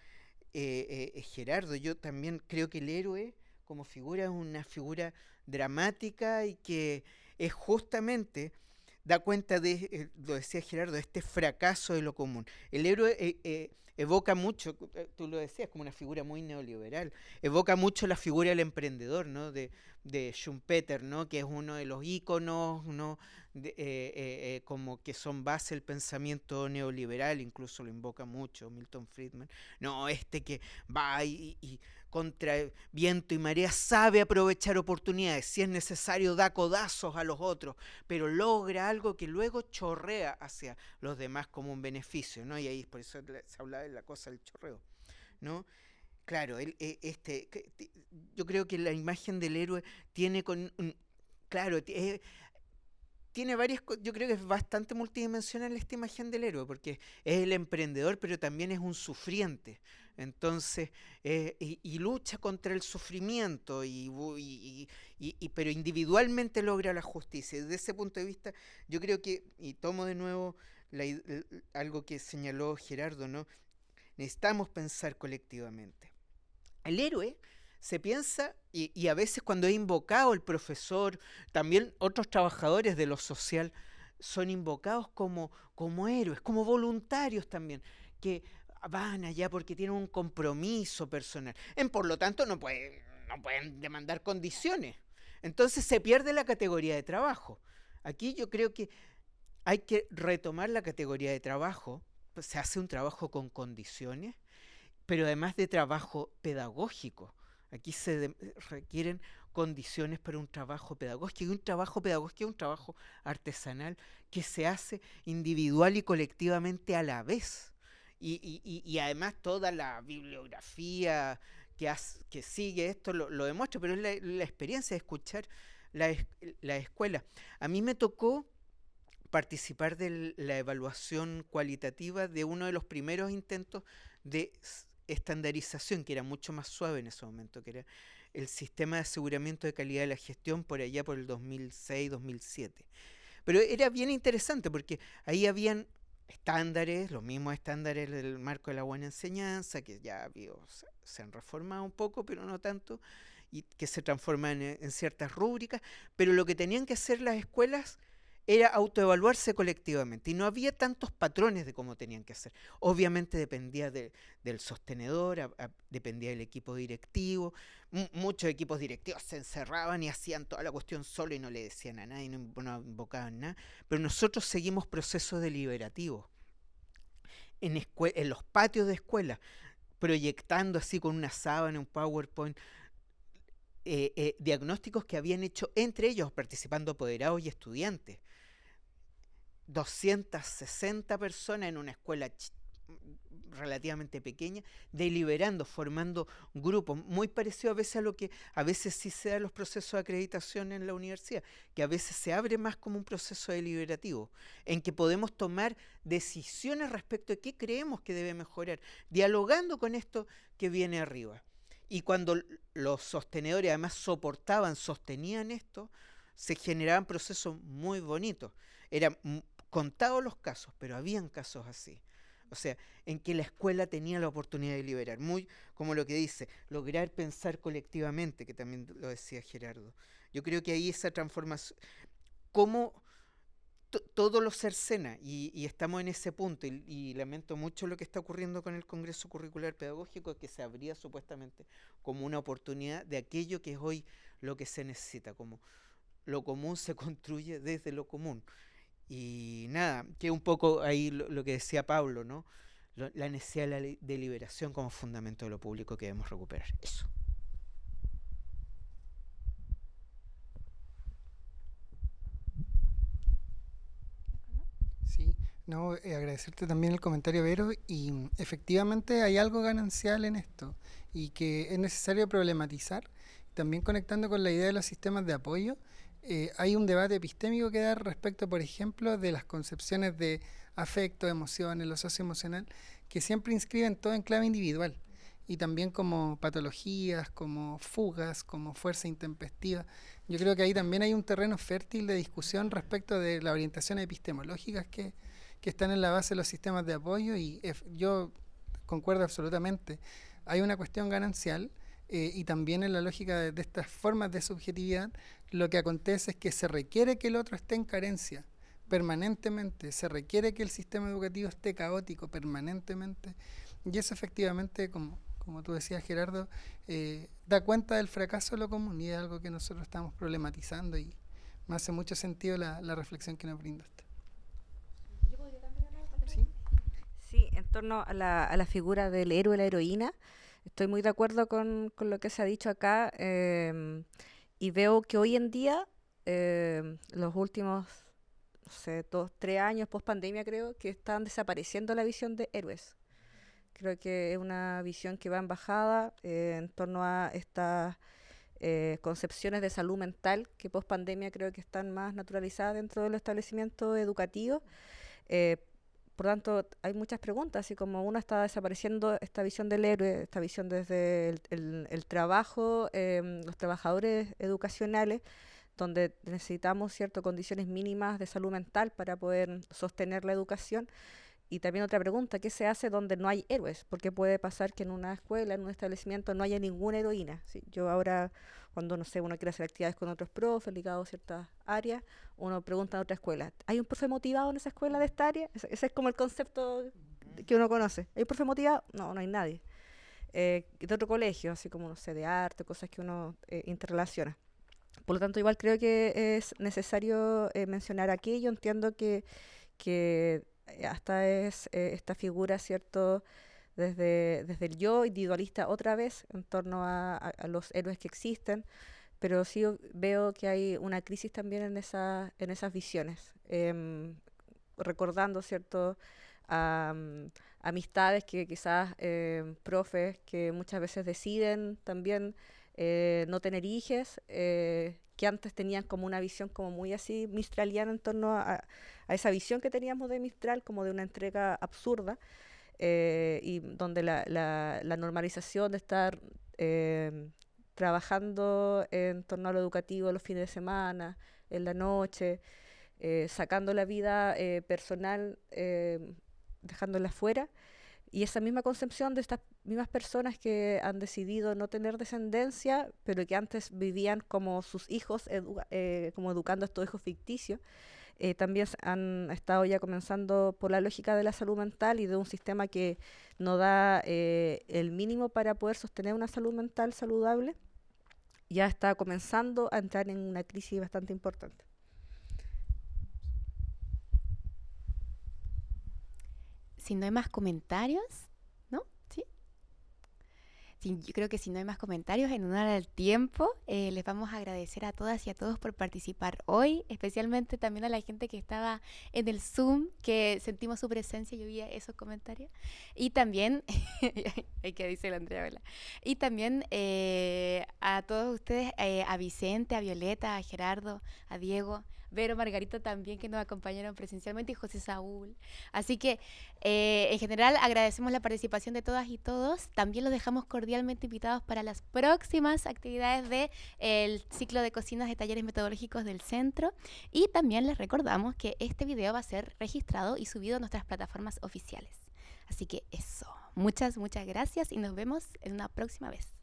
Gerardo. Yo también creo que el héroe como figura es una figura dramática y que es justamente, da cuenta de, lo decía Gerardo, de este fracaso de lo común. El héroe evoca mucho, tú lo decías, como una figura muy neoliberal, evoca mucho la figura del emprendedor, ¿no? de Schumpeter, ¿no? Que es uno de los íconos, ¿no? Como que son base del pensamiento neoliberal, incluso lo invoca mucho Milton Friedman, no, que va y contra viento y marea sabe aprovechar oportunidades, si es necesario da codazos a los otros, pero logra algo que luego chorrea hacia los demás como un beneficio, ¿no? Y ahí por eso se habla de la cosa del chorreo, ¿no? Claro, yo creo que la imagen del héroe tiene tiene varias, yo creo que es bastante multidimensional esta imagen del héroe, porque es el emprendedor, pero también es un sufriente. Entonces, y lucha contra el sufrimiento, pero individualmente logra la justicia. Desde ese punto de vista, yo creo que, y tomo de nuevo algo que señaló Gerardo, ¿no? Necesitamos pensar colectivamente. El héroe se piensa, y a veces cuando es invocado el profesor, también otros trabajadores de lo social, son invocados como héroes, como voluntarios también, que van allá porque tienen un compromiso personal. Por lo tanto, no pueden demandar condiciones. Entonces se pierde la categoría de trabajo. Aquí yo creo que hay que retomar la categoría de trabajo. Se hace un trabajo con condiciones, pero además de trabajo pedagógico. Aquí se requieren condiciones para un trabajo pedagógico, y un trabajo pedagógico es un trabajo artesanal que se hace individual y colectivamente a la vez. Y además toda la bibliografía que sigue esto lo demuestra, pero es la experiencia de escuchar la escuela. A mí me tocó participar de la evaluación cualitativa de uno de los primeros intentos de estandarización, que era mucho más suave en ese momento, que era el sistema de aseguramiento de calidad de la gestión por allá por el 2006-2007. Pero era bien interesante porque ahí habían estándares, los mismos estándares del marco de la buena enseñanza, que ya se han reformado un poco, pero no tanto, y que se transforman en ciertas rúbricas, pero lo que tenían que hacer las escuelas era autoevaluarse colectivamente, y no había tantos patrones de cómo tenían que hacer. Obviamente dependía del sostenedor, dependía del equipo directivo. Muchos equipos directivos se encerraban y hacían toda la cuestión solo y no le decían a nadie, no invocaban nada. Pero nosotros seguimos procesos deliberativos en los patios de escuela, proyectando así con una sábana, un PowerPoint, diagnósticos que habían hecho entre ellos, participando apoderados y estudiantes. 260 personas en una escuela relativamente pequeña, deliberando, formando grupos, muy parecido a veces a lo que a veces sí se da en los procesos de acreditación en la universidad, que a veces se abre más como un proceso deliberativo, en que podemos tomar decisiones respecto de qué creemos que debe mejorar, dialogando con esto que viene arriba. Y cuando los sostenedores además sostenían esto, se generaban procesos muy bonitos. Eran contados los casos, pero habían casos así. O sea, en que la escuela tenía la oportunidad de liberar. Muy como lo que dice, lograr pensar colectivamente, que también lo decía Gerardo. Yo creo que ahí esa transformación, cómo todo lo cercena, y estamos en ese punto, y lamento mucho lo que está ocurriendo con el Congreso Curricular Pedagógico, que se abría supuestamente como una oportunidad de aquello que es hoy lo que se necesita, como lo común se construye desde lo común. Y nada, que un poco ahí lo que decía Pablo, ¿no? La necesidad de liberación como fundamento de lo público que debemos recuperar. Eso. Sí, no, agradecerte también el comentario, Vero, y efectivamente hay algo ganancial en esto y que es necesario problematizar. También conectando con la idea de los sistemas de apoyo, hay un debate epistémico que dar respecto, por ejemplo, de las concepciones de afecto, emociones, lo socioemocional, que siempre inscriben todo en clave individual y también como patologías, como fugas, como fuerza intempestiva. Yo creo que ahí también hay un terreno fértil de discusión respecto de las orientaciones epistemológicas que están en la base de los sistemas de apoyo, y yo concuerdo absolutamente. Hay una cuestión ganancial, y también en la lógica de estas formas de subjetividad, lo que acontece es que se requiere que el otro esté en carencia permanentemente, se requiere que el sistema educativo esté caótico permanentemente, y eso efectivamente, como tú decías, Gerardo, da cuenta del fracaso de lo común, y es algo que nosotros estamos problematizando, y me hace mucho sentido la reflexión que nos brindaste. ¿Sí? Sí, en torno a la figura del héroe y la heroína, estoy muy de acuerdo con lo que se ha dicho acá, y veo que hoy en día, los últimos, no sé, 2-3 años post pandemia, creo que están desapareciendo la visión de héroes. Creo que es una visión que va en bajada, en torno a estas concepciones de salud mental que post pandemia creo que están más naturalizadas dentro de los establecimientos educativos. Por tanto, hay muchas preguntas, así como una está desapareciendo esta visión del héroe, esta visión desde el trabajo, los trabajadores educacionales, donde necesitamos ciertas condiciones mínimas de salud mental para poder sostener la educación. Y también otra pregunta, ¿qué se hace donde no hay héroes? Porque puede pasar que en una escuela, en un establecimiento, no haya ninguna heroína. ¿Sí? Yo ahora, cuando, no sé, uno quiere hacer actividades con otros profes ligados a ciertas áreas, uno pregunta en otra escuela, ¿hay un profe motivado en esa escuela de esta área? Ese es como el concepto que uno conoce. ¿Hay un profe motivado? No, no hay nadie. De otro colegio, así como, no sé, de arte, cosas que uno interrelaciona. Por lo tanto, igual creo que es necesario mencionar aquello. Entiendo que hasta es esta figura, ¿cierto?, desde el yo individualista otra vez en torno a los héroes que existen, pero sí veo que hay una crisis también en esas visiones, recordando, ¿cierto?, amistades que quizás, profes que muchas veces deciden también no tener hijos, que antes tenían como una visión como muy así mistraliana en torno a esa visión que teníamos de Mistral, como de una entrega absurda, y donde la normalización de estar trabajando en torno a lo educativo los fines de semana, en la noche, sacando la vida personal, dejándola fuera. Y esa misma concepción de estas mismas personas que han decidido no tener descendencia, pero que antes vivían como sus hijos, como educando a estos hijos ficticios, también han estado ya comenzando por la lógica de la salud mental y de un sistema que no da el mínimo para poder sostener una salud mental saludable. Ya está comenzando a entrar en una crisis bastante importante. Si no hay más comentarios, ¿no? ¿Sí? Sí, yo creo que si no hay más comentarios, en honor al tiempo, les vamos a agradecer a todas y a todos por participar hoy, especialmente también a la gente que estaba en el Zoom, que sentimos su presencia, yo vi esos comentarios. Y también, hay que dice la Andrea, ¿verdad? Y también a todos ustedes, a Vicente, a Violeta, a Gerardo, a Diego, Vero, Margarita también, que nos acompañaron presencialmente, y José Saúl. Así que, en general, agradecemos la participación de todas y todos. También los dejamos cordialmente invitados para las próximas actividades del ciclo de cocinas de talleres metodológicos del centro. Y también les recordamos que este video va a ser registrado y subido a nuestras plataformas oficiales. Así que eso, muchas gracias y nos vemos en una próxima vez.